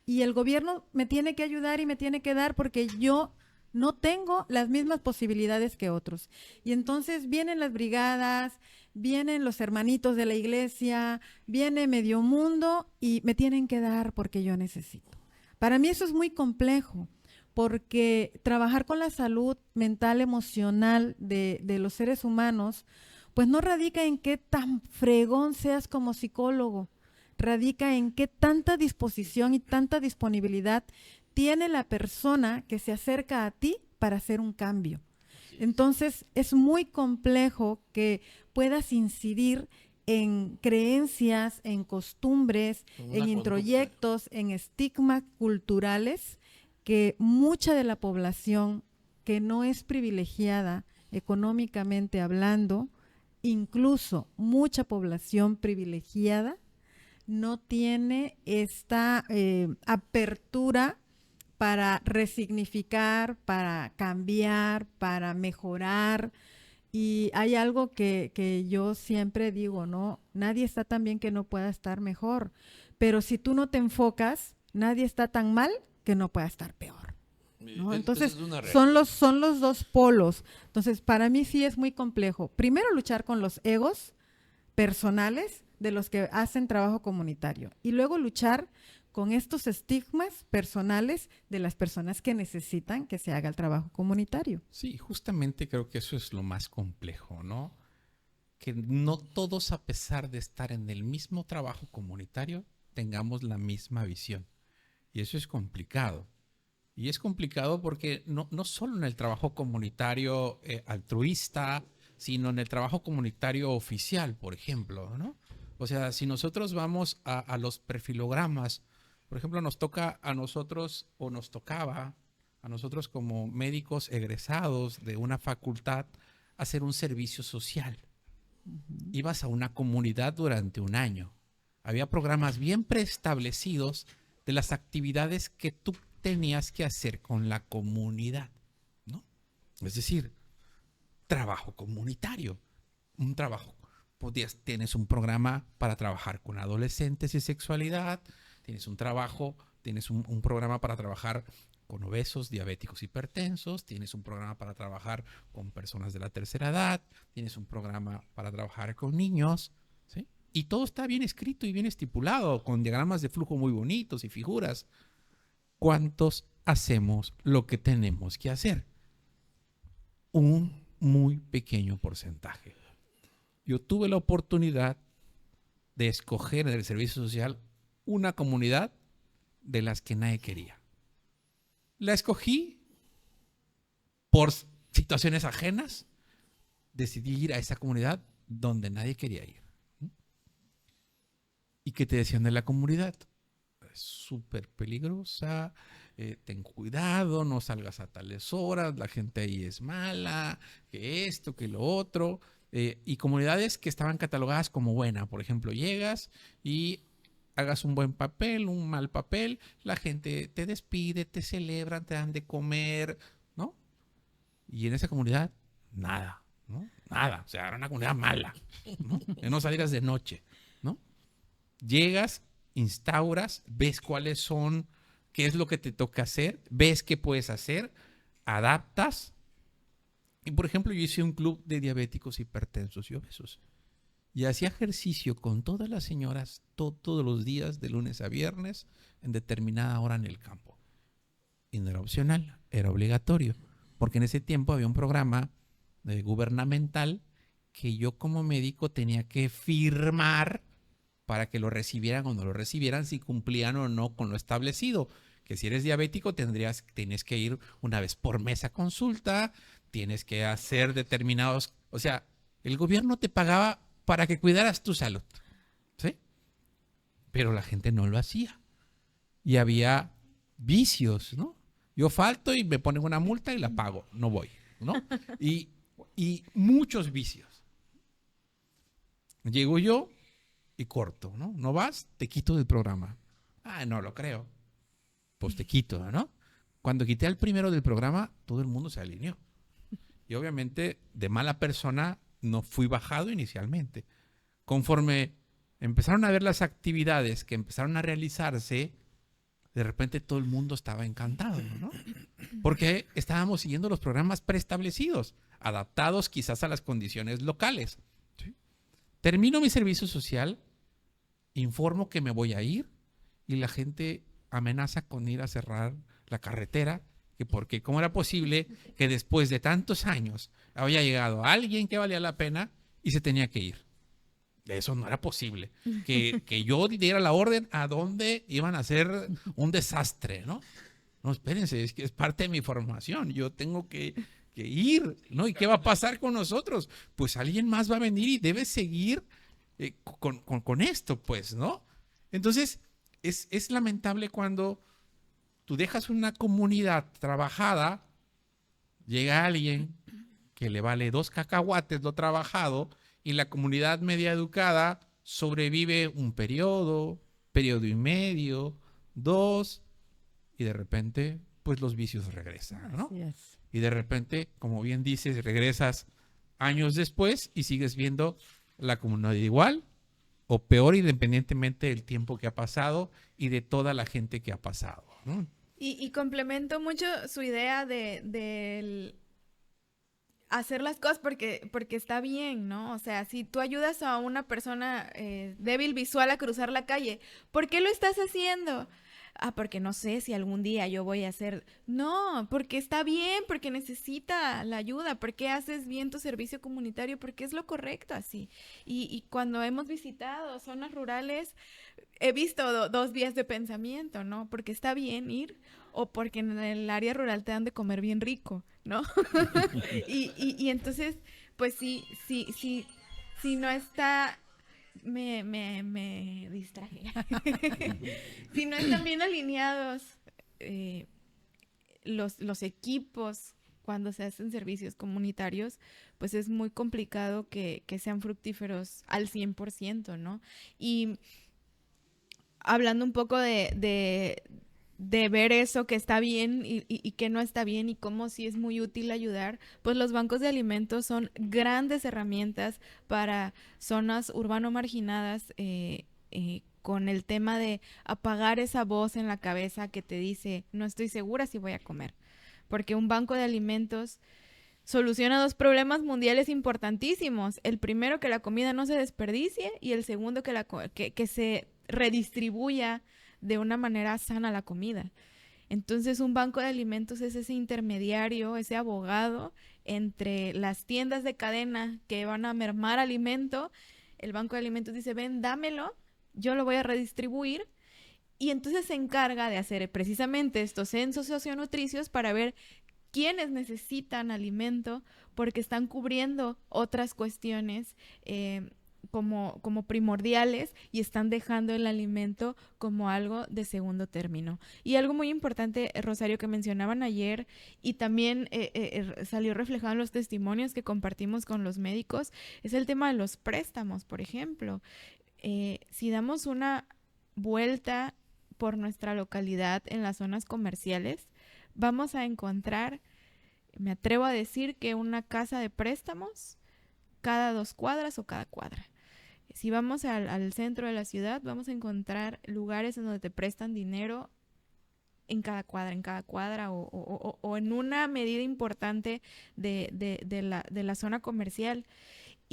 y el gobierno me tiene que ayudar y me tiene que dar porque yo no tengo las mismas posibilidades que otros. Y entonces vienen las brigadas, vienen los hermanitos de la iglesia, viene medio mundo y me tienen que dar porque yo necesito. Para mí eso es muy complejo, porque trabajar con la salud mental, emocional de los seres humanos, pues no radica en qué tan fregón seas como psicólogo, radica en qué tanta disposición y tanta disponibilidad tiene la persona que se acerca a ti para hacer un cambio. Entonces, es muy complejo que puedas incidir en creencias, en costumbres, en introyectos, en estigmas culturales que mucha de la población que no es privilegiada económicamente hablando, incluso mucha población privilegiada, no tiene esta apertura para resignificar, para cambiar, para mejorar. Y hay algo que yo siempre digo, ¿no? Nadie está tan bien que no pueda estar mejor. Pero si tú no te enfocas, nadie está tan mal que no pueda estar peor, ¿no? Entonces, son los dos polos. Entonces, para mí sí es muy complejo. Primero, luchar con los egos personales de los que hacen trabajo comunitario. Y luego luchar con estos estigmas personales de las personas que necesitan que se haga el trabajo comunitario. Sí, justamente creo que eso es lo más complejo, ¿no? Que no todos, a pesar de estar en el mismo trabajo comunitario, tengamos la misma visión. Y eso es complicado. Y es complicado porque no solo en el trabajo comunitario altruista, sino en el trabajo comunitario oficial, por ejemplo, ¿no? O sea, si nosotros vamos a los perfilogramas, por ejemplo, nos toca a nosotros, o nos tocaba a nosotros como médicos egresados de una facultad, hacer un servicio social. Ibas a una comunidad durante un año. Había programas bien preestablecidos de las actividades que tú tenías que hacer con la comunidad, ¿no? Es decir, trabajo comunitario, un trabajo. Tienes un programa para trabajar con adolescentes y sexualidad, tienes un programa para trabajar con obesos, diabéticos, hipertensos, tienes un programa para trabajar con personas de la tercera edad, tienes un programa para trabajar con niños, ¿sí? Y todo está bien escrito y bien estipulado, con diagramas de flujo muy bonitos y figuras. ¿Cuántos hacemos lo que tenemos que hacer? Un muy pequeño porcentaje. Yo tuve la oportunidad de escoger en el servicio social una comunidad de las que nadie quería. La escogí por situaciones ajenas. Decidí ir a esa comunidad donde nadie quería ir. ¿Y qué te decían de la comunidad? Es súper peligrosa, ten cuidado, no salgas a tales horas, la gente ahí es mala, que esto, que lo otro. Y comunidades que estaban catalogadas como buena. Por ejemplo, llegas y hagas un buen papel, un mal papel, la gente te despide, te celebran, te dan de comer, ¿no? Y en esa comunidad, nada, ¿no? Nada. O sea, era una comunidad mala, ¿no? Que no salgas de noche, ¿no? Llegas, instauras, ves cuáles son, qué es lo que te toca hacer, ves qué puedes hacer, adaptas. Y por ejemplo, yo hice un club de diabéticos, hipertensos y obesos. y hacía ejercicio con todas las señoras todos los días, de lunes a viernes, en determinada hora en el campo. Y no era opcional, era obligatorio, porque en ese tiempo había un programa gubernamental que yo como médico tenía que firmar para que lo recibieran o no lo recibieran, si cumplían o no con lo establecido. Que si eres diabético tienes que ir una vez por mes a consulta, tienes que hacer determinados... O sea, el gobierno te pagaba para que cuidaras tu salud, ¿sí? Pero la gente no lo hacía. Y había vicios, ¿no? Yo falto y me ponen una multa y la pago, no voy, ¿no? Y muchos vicios. Llego yo y corto, ¿no? ¿No vas? Te quito del programa. Ah, no lo creo. Pues te quito, ¿no? Cuando quité al primero del programa, todo el mundo se alineó. Y obviamente, de mala persona, no fui bajado inicialmente. Conforme empezaron a ver las actividades que empezaron a realizarse, de repente todo el mundo estaba encantado, ¿no? Porque estábamos siguiendo los programas preestablecidos, adaptados quizás a las condiciones locales. ¿Sí? Termino mi servicio social, informo que me voy a ir y la gente amenaza con ir a cerrar la carretera, que porque cómo era posible que después de tantos años había llegado alguien que valía la pena y se tenía que ir. Eso no era posible. Que yo diera la orden a dónde iban a hacer un desastre, ¿no? No, espérense, es que es parte de mi formación. Yo tengo que ir, ¿no? ¿Y qué va a pasar con nosotros? Pues alguien más va a venir y debe seguir con esto, pues, ¿no? Entonces, es lamentable cuando tú dejas una comunidad trabajada, llega alguien que le vale 2 cacahuates lo trabajado, y la comunidad media educada sobrevive un periodo y medio, 2, y de repente, pues los vicios regresan, ¿no? Así es. Y de repente, como bien dices, regresas años después y sigues viendo la comunidad igual o peor, independientemente del tiempo que ha pasado y de toda la gente que ha pasado, ¿no? Y complemento mucho su idea del hacer las cosas porque está bien, ¿no? O sea, si tú ayudas a una persona débil visual a cruzar la calle, ¿por qué lo estás haciendo? Ah, porque no sé si algún día yo voy a hacer... No, porque está bien, porque necesita la ayuda, porque haces bien tu servicio comunitario, porque es lo correcto así. Y cuando hemos visitado zonas rurales, he visto dos vías de pensamiento, ¿no? Porque está bien ir o porque en el área rural te dan de comer bien rico, ¿no? y entonces, pues sí, no está... Me distraje. Si no están bien alineados los equipos cuando se hacen servicios comunitarios, pues es muy complicado que sean fructíferos al 100%, ¿no? Y hablando un poco de ver eso que está bien y que no está bien y cómo sí es muy útil ayudar, pues los bancos de alimentos son grandes herramientas para zonas urbano marginadas con el tema de apagar esa voz en la cabeza que te dice, no estoy segura si voy a comer. Porque un banco de alimentos soluciona 2 problemas mundiales importantísimos. El primero, que la comida no se desperdicie, y el segundo, que se redistribuya de una manera sana la comida. Entonces, un banco de alimentos es ese intermediario, ese abogado entre las tiendas de cadena que van a mermar alimento. El banco de alimentos dice, ven, dámelo, yo lo voy a redistribuir. Y entonces se encarga de hacer precisamente estos censos socionutricios para ver quiénes necesitan alimento, porque están cubriendo otras cuestiones como primordiales y están dejando el alimento como algo de segundo término. Y algo muy importante, Rosario, que mencionaban ayer y también salió reflejado en los testimonios que compartimos con los médicos, es el tema de los préstamos, por ejemplo. Si damos una vuelta por nuestra localidad en las zonas comerciales, vamos a encontrar, me atrevo a decir, que una casa de préstamos cada 2 cuadras o cada cuadra. Si vamos al centro de la ciudad, vamos a encontrar lugares en donde te prestan dinero en cada cuadra o en una medida importante de la zona comercial.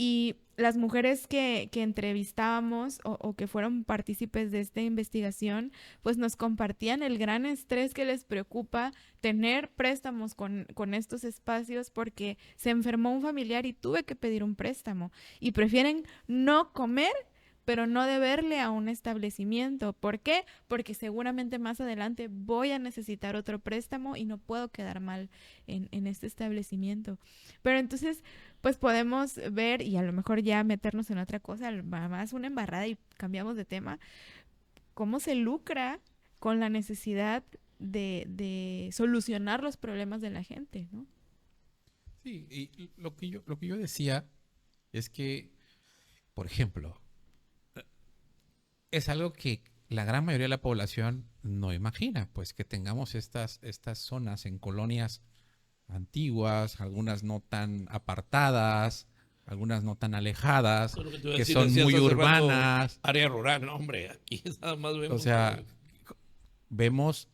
Y las mujeres que entrevistábamos o que fueron partícipes de esta investigación, pues nos compartían el gran estrés que les preocupa tener préstamos con estos espacios, porque se enfermó un familiar y tuve que pedir un préstamo. Y prefieren no comer, pero no deberle a un establecimiento. ¿Por qué? Porque seguramente más adelante voy a necesitar otro préstamo y no puedo quedar mal en este establecimiento. Pero entonces, pues podemos ver, y a lo mejor ya meternos en otra cosa, más una embarrada y cambiamos de tema, cómo se lucra con la necesidad de solucionar los problemas de la gente, ¿no? Sí, y lo que yo decía es que, por ejemplo, es algo que la gran mayoría de la población no imagina, pues que tengamos estas zonas en colonias antiguas, algunas no tan apartadas, algunas no tan alejadas, Eso es lo te iba a que decir, son decías muy hace rato, urbanas. área rural, no, hombre, aquí nada más O vemos. sea, vemos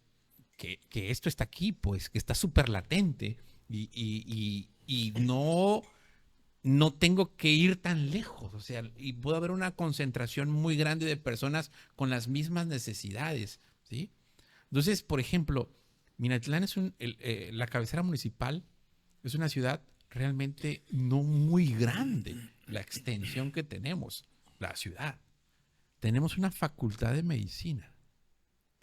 que esto está aquí, pues, que está súper latente y no tengo que ir tan lejos, o sea, y puede haber una concentración muy grande de personas con las mismas necesidades, ¿sí? Entonces, por ejemplo, Minatitlán es la cabecera municipal, es una ciudad realmente no muy grande, la extensión que tenemos, la ciudad. Tenemos una facultad de medicina,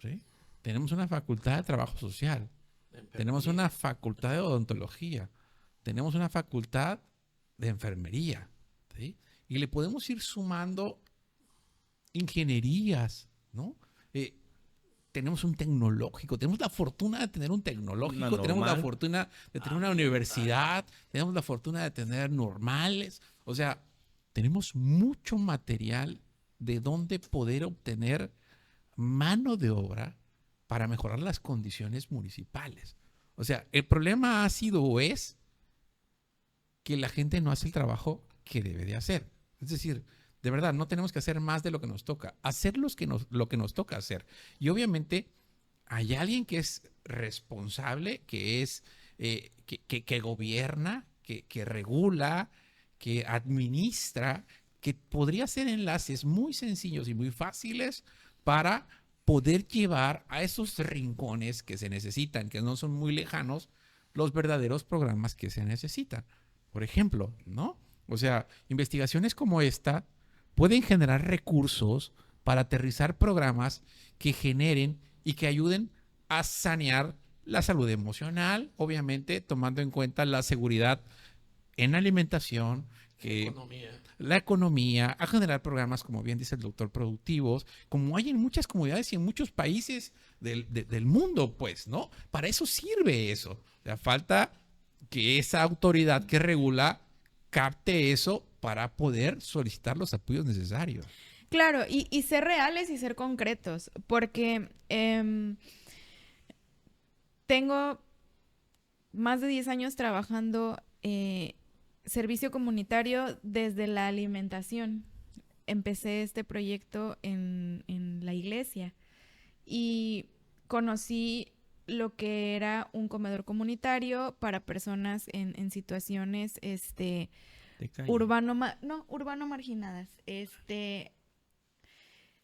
¿sí? Tenemos una facultad de trabajo social, tenemos una facultad de odontología, tenemos una facultad de enfermería, ¿sí? Y le podemos ir sumando ingenierías, ¿no? Tenemos un tecnológico, tenemos la fortuna de tener un tecnológico, tenemos la fortuna de tener una universidad, tenemos la fortuna de tener normales, o sea, tenemos mucho material de donde poder obtener mano de obra para mejorar las condiciones municipales. O sea, el problema ha sido o es que la gente no hace el trabajo que debe de hacer. Es decir, de verdad, no tenemos que hacer más de lo que nos toca. Hacer lo que nos toca hacer. Y obviamente hay alguien que es responsable, que es que gobierna, que regula, que administra, que podría hacer enlaces muy sencillos y muy fáciles para poder llevar a esos rincones que se necesitan, que no son muy lejanos, los verdaderos programas que se necesitan. Por ejemplo, ¿no? O sea, investigaciones como esta pueden generar recursos para aterrizar programas que generen y que ayuden a sanear la salud emocional, obviamente tomando en cuenta la seguridad en alimentación, la economía, a generar programas, como bien dice el doctor, productivos, como hay en muchas comunidades y en muchos países del mundo, pues, ¿no? Para eso sirve eso. O sea, falta que esa autoridad que regula capte eso para poder solicitar los apoyos necesarios. Claro, y ser reales y ser concretos, porque tengo más de 10 años trabajando servicio comunitario desde la alimentación. Empecé este proyecto en la iglesia y conocí lo que era un comedor comunitario para personas en situaciones urbano marginadas.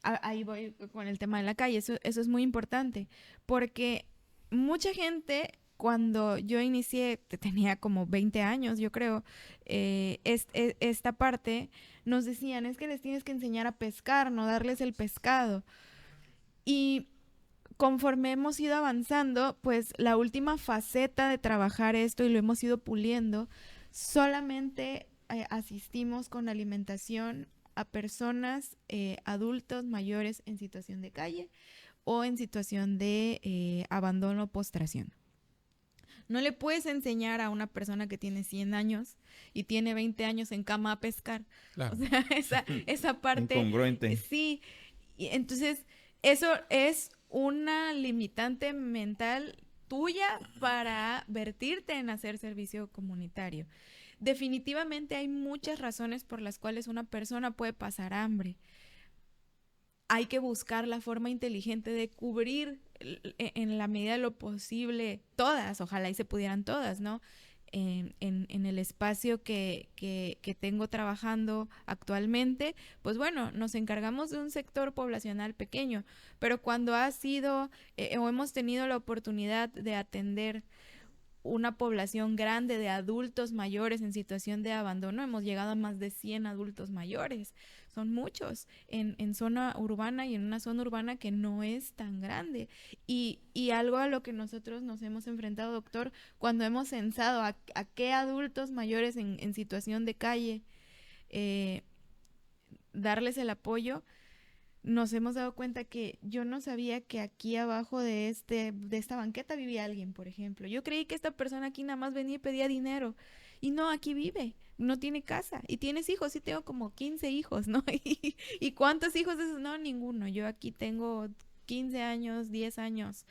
Ahí voy con el tema de la calle. Eso es muy importante, porque mucha gente, cuando yo inicié, tenía como 20 años, yo creo, esta parte, nos decían, es que les tienes que enseñar a pescar, no darles el pescado. Y conforme hemos ido avanzando, pues la última faceta de trabajar esto, y lo hemos ido puliendo, solamente asistimos con alimentación a personas, adultos mayores en situación de calle o en situación de abandono o postración. No le puedes enseñar a una persona que tiene 100 años y tiene 20 años en cama a pescar. Claro. O sea, esa parte... Incongruente. Sí. Y entonces, eso es una limitante mental tuya para vertirte en hacer servicio comunitario. Definitivamente hay muchas razones por las cuales una persona puede pasar hambre. Hay que buscar la forma inteligente de cubrir en la medida de lo posible todas, ojalá y se pudieran todas, ¿no? en el espacio que tengo trabajando actualmente, pues bueno, nos encargamos de un sector poblacional pequeño, pero cuando ha sido o hemos tenido la oportunidad de atender una población grande de adultos mayores en situación de abandono, hemos llegado a más de 100 adultos mayores. Son muchos en zona urbana y en una zona urbana que no es tan grande. Y algo a lo que nosotros nos hemos enfrentado, doctor, cuando hemos censado a qué adultos mayores en situación de calle darles el apoyo, nos hemos dado cuenta que yo no sabía que aquí abajo de esta banqueta vivía alguien, por ejemplo. Yo creí que esta persona aquí nada más venía y pedía dinero. Y no, aquí vive, no tiene casa. ¿Y tienes hijos? Sí, tengo como 15 hijos, ¿no? ¿Y cuántos hijos de esos? No, ninguno. Yo aquí tengo 15 años, 10 años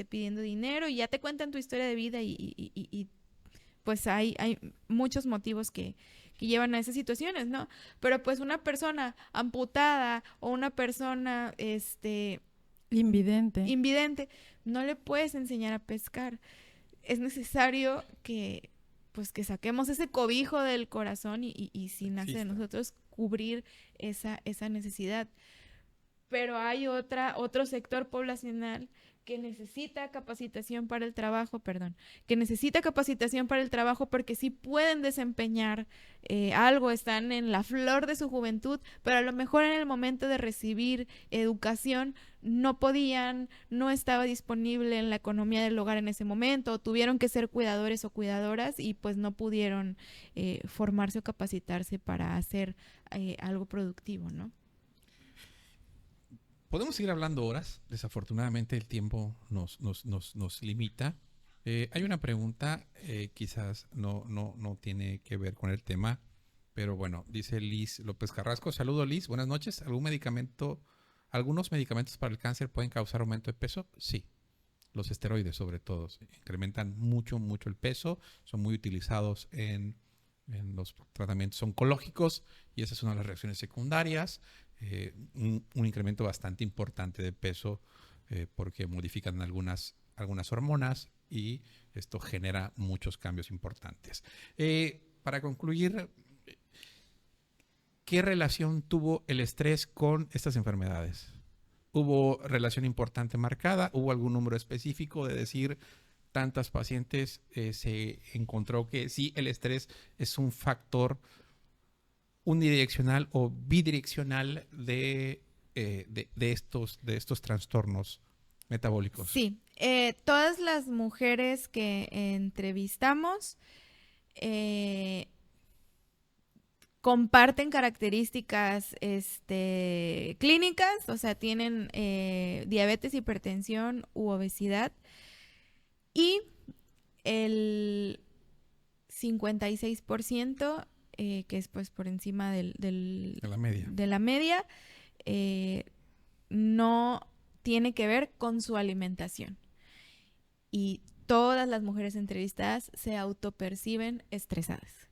pidiendo dinero y ya te cuentan tu historia de vida y pues hay muchos motivos que llevan a esas situaciones, ¿no? Pero pues una persona amputada o una persona invidente, no le puedes enseñar a pescar. Es necesario que saquemos ese cobijo del corazón y si nace de nosotros cubrir esa necesidad. Pero hay otro sector poblacional que necesita capacitación para el trabajo, porque sí pueden desempeñar algo, están en la flor de su juventud, pero a lo mejor en el momento de recibir educación no podían, no estaba disponible en la economía del hogar en ese momento, o tuvieron que ser cuidadores o cuidadoras y pues no pudieron formarse o capacitarse para hacer algo productivo, ¿no? Podemos seguir hablando horas, desafortunadamente el tiempo nos limita. Hay una pregunta, quizás no tiene que ver con el tema, pero bueno, dice Liz López Carrasco. Saludo, Liz, buenas noches. ¿Algunos medicamentos para el cáncer pueden causar aumento de peso? Sí, los esteroides sobre todo, incrementan mucho el peso, son muy utilizados en los tratamientos oncológicos y esa es una de las reacciones secundarias. Un incremento bastante importante de peso porque modifican algunas hormonas y esto genera muchos cambios importantes. Para concluir, ¿qué relación tuvo el estrés con estas enfermedades? ¿Hubo relación importante marcada? ¿Hubo algún número específico de decir tantas pacientes se encontró que sí, el estrés es un factor unidireccional o bidireccional de estos trastornos metabólicos? Sí, todas las mujeres que entrevistamos comparten características clínicas, o sea, tienen diabetes, hipertensión u obesidad, y el 56%, que es pues por encima de la media, no tiene que ver con su alimentación. Y todas las mujeres entrevistadas se autoperciben estresadas.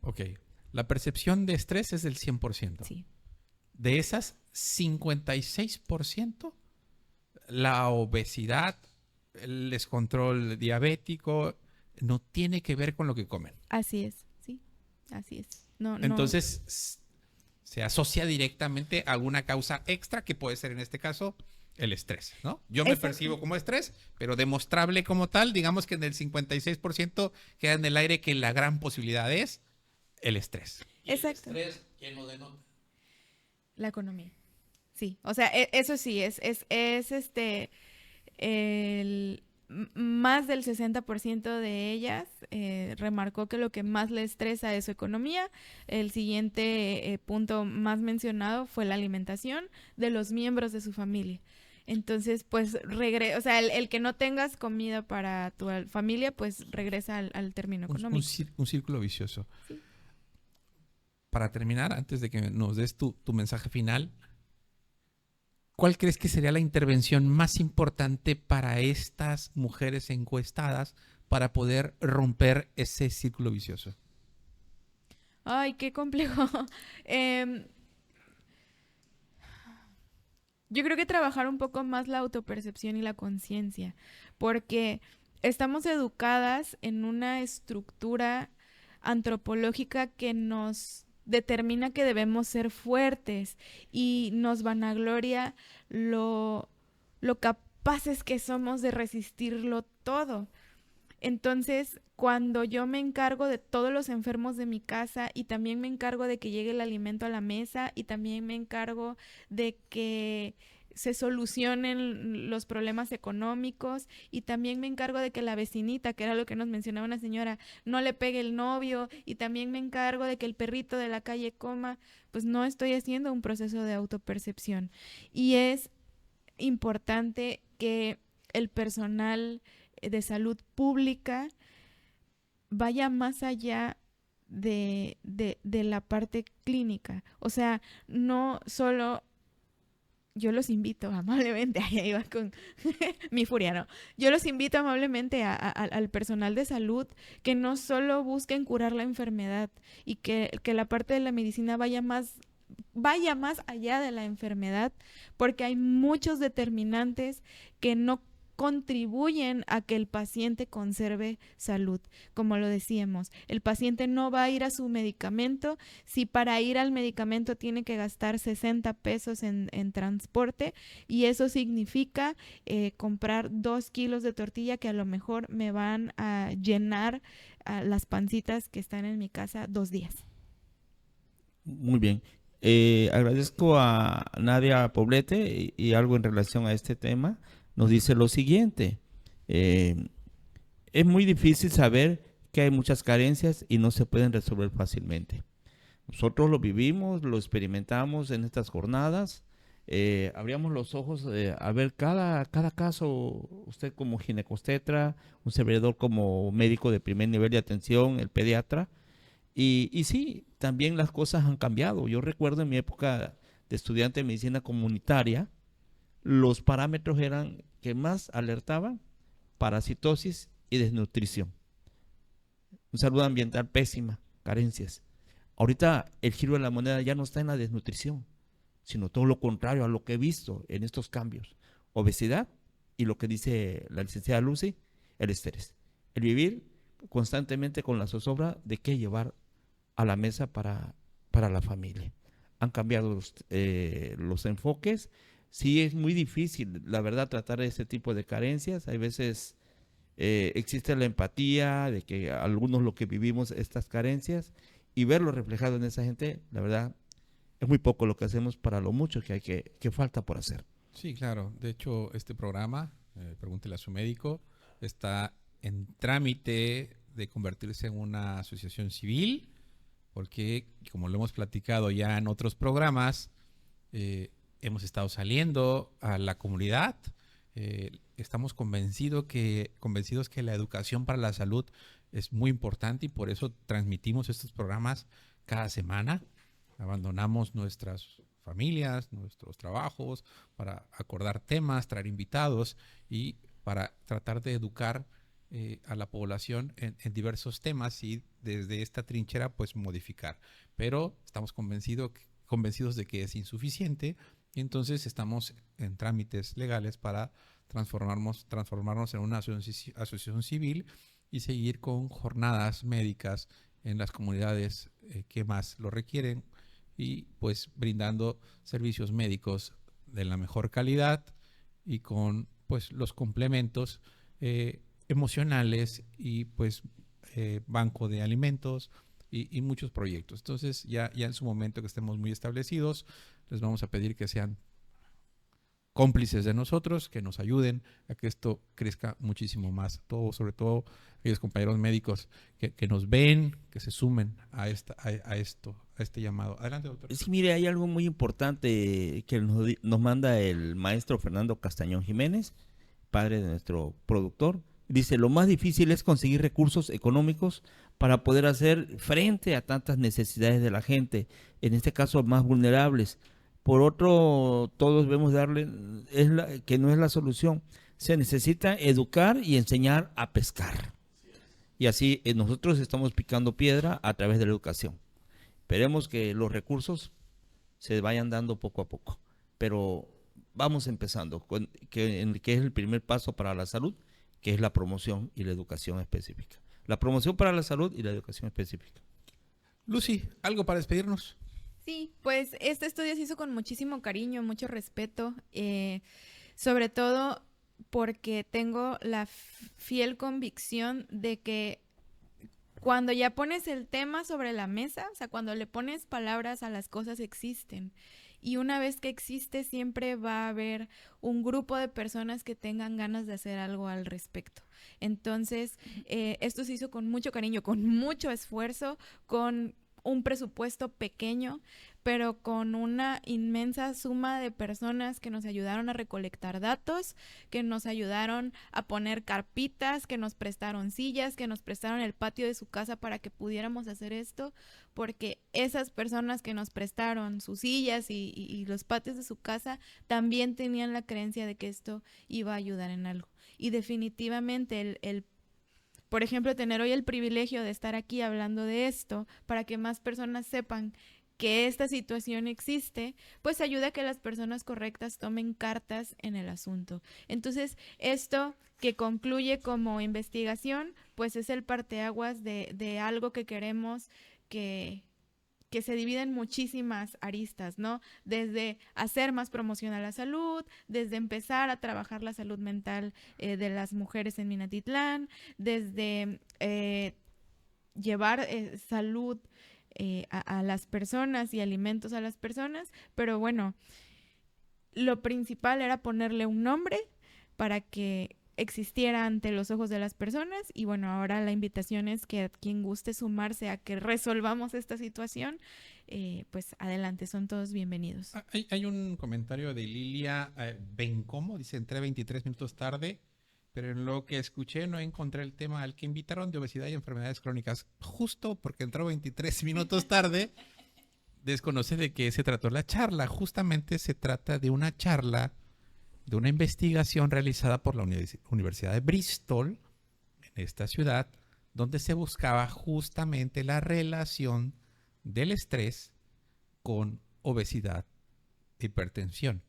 Ok. La percepción de estrés es del 100%. Sí. De esas, 56%, la obesidad, el descontrol diabético, no tiene que ver con lo que comen. Así es, sí. Así es. Entonces, se asocia directamente a alguna causa extra que puede ser en este caso el estrés, ¿no? Yo me percibo como estrés, pero demostrable como tal, digamos que en el 56% queda en el aire que la gran posibilidad es el estrés. Exacto. ¿Y el estrés quién lo denota? La economía. Sí, o sea, eso sí, es más del 60% de ellas remarcó que lo que más le estresa es su economía. El siguiente punto más mencionado fue la alimentación de los miembros de su familia. Entonces, pues, o sea, el que no tengas comida para tu familia, pues regresa al término económico. Un círculo vicioso. Sí. Para terminar, antes de que nos des tu mensaje final, ¿cuál crees que sería la intervención más importante para estas mujeres encuestadas para poder romper ese círculo vicioso? Ay, qué complejo. Yo creo que trabajar un poco más la autopercepción y la conciencia, porque estamos educadas en una estructura antropológica que nos determina que debemos ser fuertes y nos vanagloria lo capaces que somos de resistirlo todo. Entonces, cuando yo me encargo de todos los enfermos de mi casa y también me encargo de que llegue el alimento a la mesa y también me encargo de que se solucionen los problemas económicos y también me encargo de que la vecinita, que era lo que nos mencionaba una señora, no le pegue el novio y también me encargo de que el perrito de la calle coma, pues no estoy haciendo un proceso de autopercepción. Y es importante que el personal de salud pública vaya más allá de la parte clínica. O sea, no solo... Yo los invito amablemente, ahí iba con mi furia, ¿no? Yo los invito amablemente al personal de salud que no solo busquen curar la enfermedad y que la parte de la medicina vaya más allá de la enfermedad, porque hay muchos determinantes que no contribuyen a que el paciente conserve salud. Como lo decíamos, el paciente no va a ir a su medicamento si para ir al medicamento tiene que gastar 60 pesos en transporte, y eso significa comprar 2 kilos de tortilla que a lo mejor me van a llenar las pancitas que están en mi casa 2 días. Muy bien. Agradezco a Nadia Poblete y algo en relación a este tema. Nos dice lo siguiente: es muy difícil saber que hay muchas carencias y no se pueden resolver fácilmente. Nosotros lo vivimos, lo experimentamos en estas jornadas. Abríamos los ojos a ver cada caso, usted como ginecostetra, un servidor como médico de primer nivel de atención, el pediatra. Y sí, también las cosas han cambiado. Yo recuerdo en mi época de estudiante de medicina comunitaria, los parámetros eran que más alertaban parasitosis y desnutrición. Un salud ambiental pésima, carencias. Ahorita el giro de la moneda ya no está en la desnutrición, sino todo lo contrario a lo que he visto en estos cambios. Obesidad y lo que dice la licenciada Lucy, el estrés. El vivir constantemente con la zozobra de qué llevar a la mesa para la familia. Han cambiado los enfoques. Sí, es muy difícil, la verdad, tratar ese tipo de carencias. Hay veces existe la empatía de que algunos lo que vivimos estas carencias y verlo reflejado en esa gente, la verdad, es muy poco lo que hacemos para lo mucho que falta por hacer. Sí, claro. De hecho, este programa, Pregúntele a su médico, está en trámite de convertirse en una asociación civil, porque, como lo hemos platicado ya en otros programas, hemos estado saliendo a la comunidad. Estamos convencidos que la educación para la salud es muy importante y por eso transmitimos estos programas cada semana. Abandonamos nuestras familias, nuestros trabajos para acordar temas, traer invitados y para tratar de educar a la población en diversos temas y desde esta trinchera pues modificar. Pero estamos convencidos de que es insuficiente y entonces estamos en trámites legales para transformarnos en una asociación civil y seguir con jornadas médicas en las comunidades que más lo requieren y pues brindando servicios médicos de la mejor calidad y con pues los complementos emocionales y pues banco de alimentos y muchos proyectos. Entonces ya en su momento que estemos muy establecidos, les vamos a pedir que sean cómplices de nosotros, que nos ayuden a que esto crezca muchísimo más. Sobre todo aquellos compañeros médicos que nos ven, que se sumen a este llamado. Adelante, doctor. Sí, mire, hay algo muy importante que nos manda el maestro Fernando Castañón Jiménez, padre de nuestro productor. Dice: lo más difícil es conseguir recursos económicos para poder hacer frente a tantas necesidades de la gente, en este caso más vulnerables. Por otro, todos debemos darle, que no es la solución. Se necesita educar y enseñar a pescar. Y así nosotros estamos picando piedra a través de la educación. Esperemos que los recursos se vayan dando poco a poco. Pero vamos empezando, que es el primer paso para la salud, que es la promoción y la educación específica. La promoción para la salud y la educación específica. Lucy, ¿algo para despedirnos? Sí, pues este estudio se hizo con muchísimo cariño, mucho respeto, sobre todo porque tengo la fiel convicción de que cuando ya pones el tema sobre la mesa, o sea, cuando le pones palabras a las cosas, existen. Y una vez que existe, siempre va a haber un grupo de personas que tengan ganas de hacer algo al respecto. Entonces, esto se hizo con mucho cariño, con mucho esfuerzo, con un presupuesto pequeño, pero con una inmensa suma de personas que nos ayudaron a recolectar datos, que nos ayudaron a poner carpitas, que nos prestaron sillas, que nos prestaron el patio de su casa para que pudiéramos hacer esto, porque esas personas que nos prestaron sus sillas y los patios de su casa también tenían la creencia de que esto iba a ayudar en algo. Y definitivamente por ejemplo, tener hoy el privilegio de estar aquí hablando de esto para que más personas sepan que esta situación existe, pues ayuda a que las personas correctas tomen cartas en el asunto. Entonces, esto que concluye como investigación, pues es el parteaguas de algo que queremos que se divide en muchísimas aristas, ¿no? Desde hacer más promoción a la salud, desde empezar a trabajar la salud mental de las mujeres en Minatitlán, desde llevar salud a las personas y alimentos a las personas, pero bueno, lo principal era ponerle un nombre para que existiera ante los ojos de las personas y bueno, ahora la invitación es que a quien guste sumarse a que resolvamos esta situación, pues adelante, son todos bienvenidos. Hay un comentario de Lilia Bencomo, dice, entré 23 minutos tarde, pero en lo que escuché no encontré el tema al que invitaron de obesidad y enfermedades crónicas. Justo porque entró 23 minutos tarde, desconoce de qué se trató la charla. Justamente se trata de una charla, de una investigación realizada por la Universidad de Bristol, en esta ciudad, donde se buscaba justamente la relación del estrés con obesidad e hipertensión.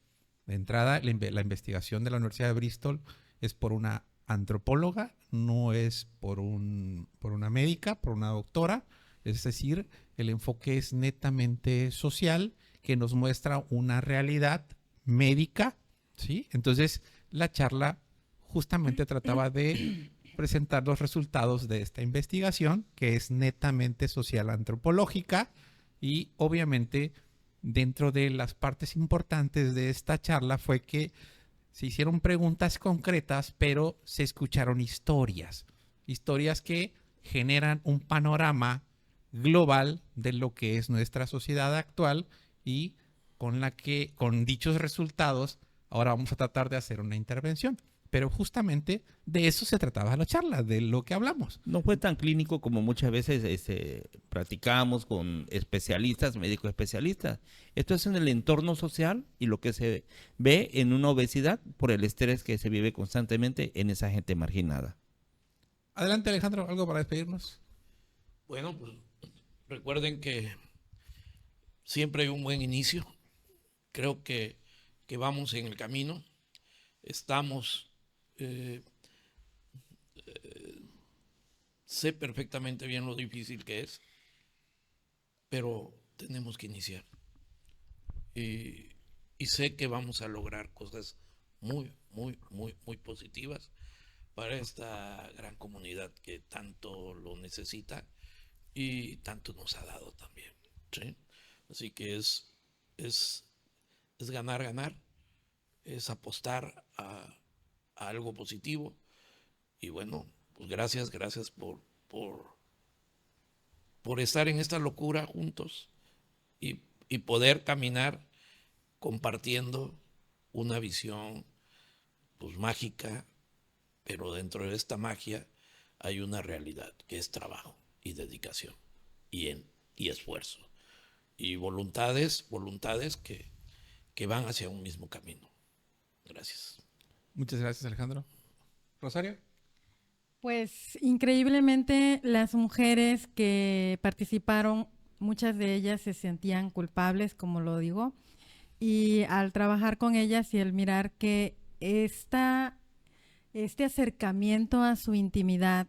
De entrada, la investigación de la Universidad de Bristol es por una antropóloga, no es por una médica, por una doctora. Es decir, el enfoque es netamente social, que nos muestra una realidad médica, ¿sí? Entonces, la charla justamente trataba de presentar los resultados de esta investigación, que es netamente social antropológica, y obviamente dentro de las partes importantes de esta charla fue que se hicieron preguntas concretas, pero se escucharon historias que generan un panorama global de lo que es nuestra sociedad actual, y con dichos resultados ahora vamos a tratar de hacer una intervención. Pero justamente de eso se trataba la charla, de lo que hablamos. No fue tan clínico como muchas veces practicamos con especialistas, médicos especialistas. Esto es en el entorno social y lo que se ve en una obesidad por el estrés que se vive constantemente en esa gente marginada. Adelante, Alejandro, ¿algo para despedirnos? Bueno, pues recuerden que siempre hay un buen inicio. Creo que vamos en el camino. Estamos... sé perfectamente bien lo difícil que es, pero tenemos que iniciar. Y sé que vamos a lograr cosas muy, muy, muy, muy positivas para esta gran comunidad que tanto lo necesita y tanto nos ha dado también, ¿sí? Así que es ganar, ganar, es apostar a algo positivo. Y bueno, pues gracias por estar en esta locura juntos y poder caminar compartiendo una visión pues mágica, pero dentro de esta magia hay una realidad que es trabajo y dedicación y esfuerzo y voluntades que van hacia un mismo camino. Gracias. Muchas gracias, Alejandro. Rosario. Pues increíblemente las mujeres que participaron, muchas de ellas se sentían culpables, como lo digo, y al trabajar con ellas y al mirar que esta este acercamiento a su intimidad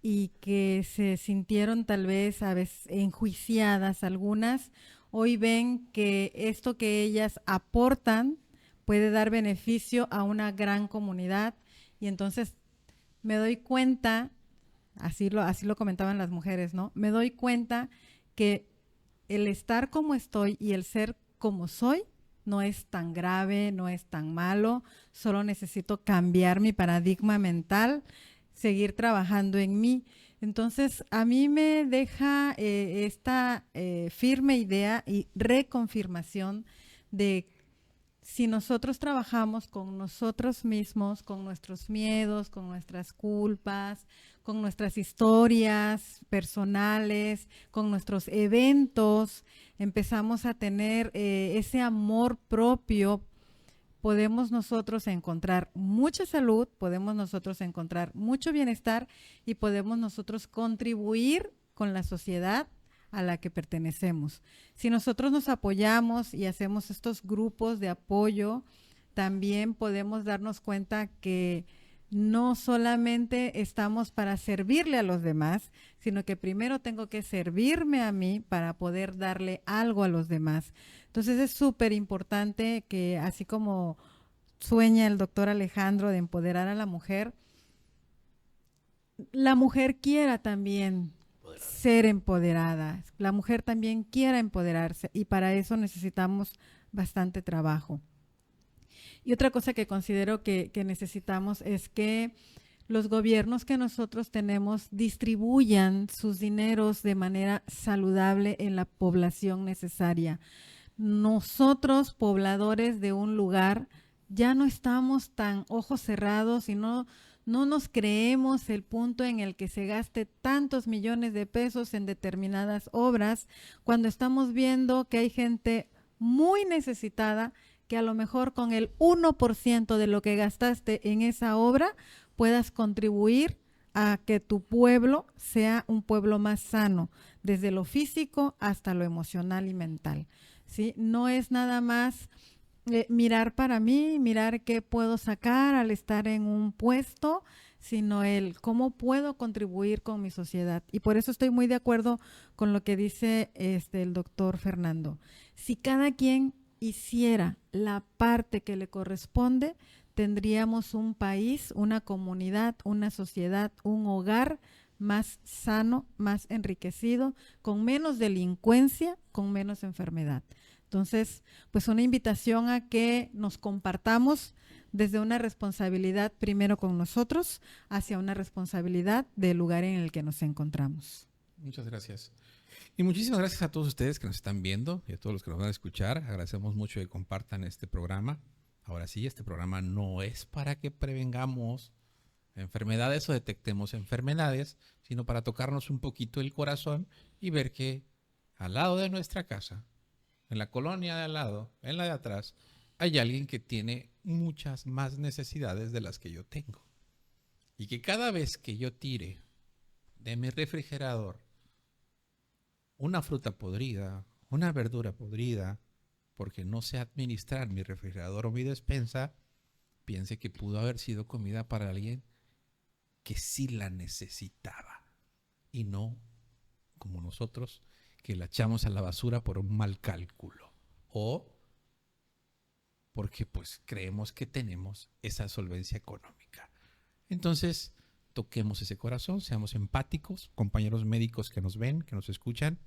y que se sintieron tal vez a veces enjuiciadas algunas, hoy ven que esto que ellas aportan puede dar beneficio a una gran comunidad, y entonces me doy cuenta, así lo comentaban las mujeres, ¿no? Me doy cuenta que el estar como estoy y el ser como soy no es tan grave, no es tan malo, solo necesito cambiar mi paradigma mental, seguir trabajando en mí. Entonces, a mí me deja esta firme idea y reconfirmación de si nosotros trabajamos con nosotros mismos, con nuestros miedos, con nuestras culpas, con nuestras historias personales, con nuestros eventos, empezamos a tener ese amor propio, podemos nosotros encontrar mucha salud, podemos nosotros encontrar mucho bienestar y podemos nosotros contribuir con la sociedad a la que pertenecemos. Si nosotros nos apoyamos y hacemos estos grupos de apoyo, también podemos darnos cuenta que no solamente estamos para servirle a los demás, sino que primero tengo que servirme a mí para poder darle algo a los demás. Entonces es súper importante que, así como sueña el doctor Alejandro de empoderar a la mujer quiera también ser empoderada, la mujer también quiera empoderarse, y para eso necesitamos bastante trabajo. Y otra cosa que considero que necesitamos es que los gobiernos que nosotros tenemos distribuyan sus dineros de manera saludable en la población necesaria. Nosotros, pobladores de un lugar, ya no estamos tan ojos cerrados y no nos creemos el punto en el que se gaste tantos millones de pesos en determinadas obras, cuando estamos viendo que hay gente muy necesitada que a lo mejor con el 1% de lo que gastaste en esa obra puedas contribuir a que tu pueblo sea un pueblo más sano, desde lo físico hasta lo emocional y mental, ¿sí? No es nada más mirar para mí, mirar qué puedo sacar al estar en un puesto, sino el cómo puedo contribuir con mi sociedad. Y por eso estoy muy de acuerdo con lo que dice el doctor Fernando. Si cada quien hiciera la parte que le corresponde, tendríamos un país, una comunidad, una sociedad, un hogar más sano, más enriquecido, con menos delincuencia, con menos enfermedad. Entonces, pues una invitación a que nos compartamos desde una responsabilidad primero con nosotros hacia una responsabilidad del lugar en el que nos encontramos. Muchas gracias. Y muchísimas gracias a todos ustedes que nos están viendo y a todos los que nos van a escuchar. Agradecemos mucho que compartan este programa. Ahora sí, este programa no es para que prevengamos enfermedades o detectemos enfermedades, sino para tocarnos un poquito el corazón y ver que al lado de nuestra casa, en la colonia de al lado, en la de atrás, hay alguien que tiene muchas más necesidades de las que yo tengo. Y que cada vez que yo tire de mi refrigerador una fruta podrida, una verdura podrida, porque no sé administrar mi refrigerador o mi despensa, piense que pudo haber sido comida para alguien que sí la necesitaba. Y no como nosotros, que la echamos a la basura por un mal cálculo. O porque pues creemos que tenemos esa solvencia económica. Entonces, toquemos ese corazón, seamos empáticos, compañeros médicos que nos ven, que nos escuchan.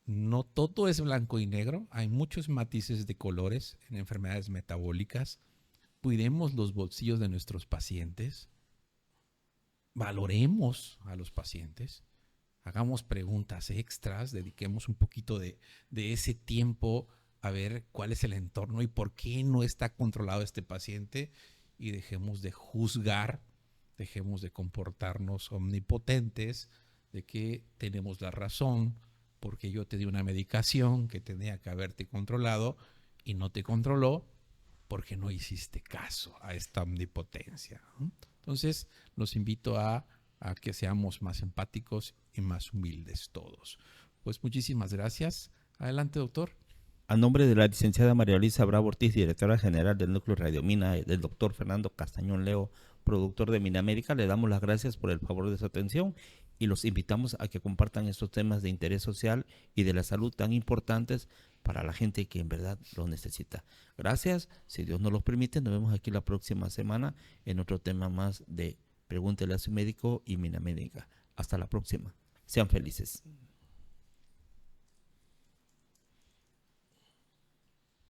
No todo es blanco y negro, hay muchos matices de colores en enfermedades metabólicas. Cuidemos los bolsillos de nuestros pacientes, valoremos a los pacientes, hagamos preguntas extras, dediquemos un poquito de ese tiempo a ver cuál es el entorno y por qué no está controlado este paciente, y dejemos de juzgar, dejemos de comportarnos omnipotentes, de que tenemos la razón porque yo te di una medicación que tenía que haberte controlado y no te controló porque no hiciste caso a esta omnipotencia, ¿no? Entonces, los invito a que seamos más empáticos y más humildes todos. Pues muchísimas gracias. Adelante, doctor. A nombre de la licenciada María Luisa Bravo Ortiz, directora general del Núcleo Radio Mina, del doctor Fernando Castañón Leo, productor de Minamérica, le damos las gracias por el favor de su atención y los invitamos a que compartan estos temas de interés social y de la salud tan importantes para la gente que en verdad lo necesita. Gracias, si Dios nos lo permite, nos vemos aquí la próxima semana en otro tema más de Pregúntele a su médico y Minamérica. Hasta la próxima. Sean felices.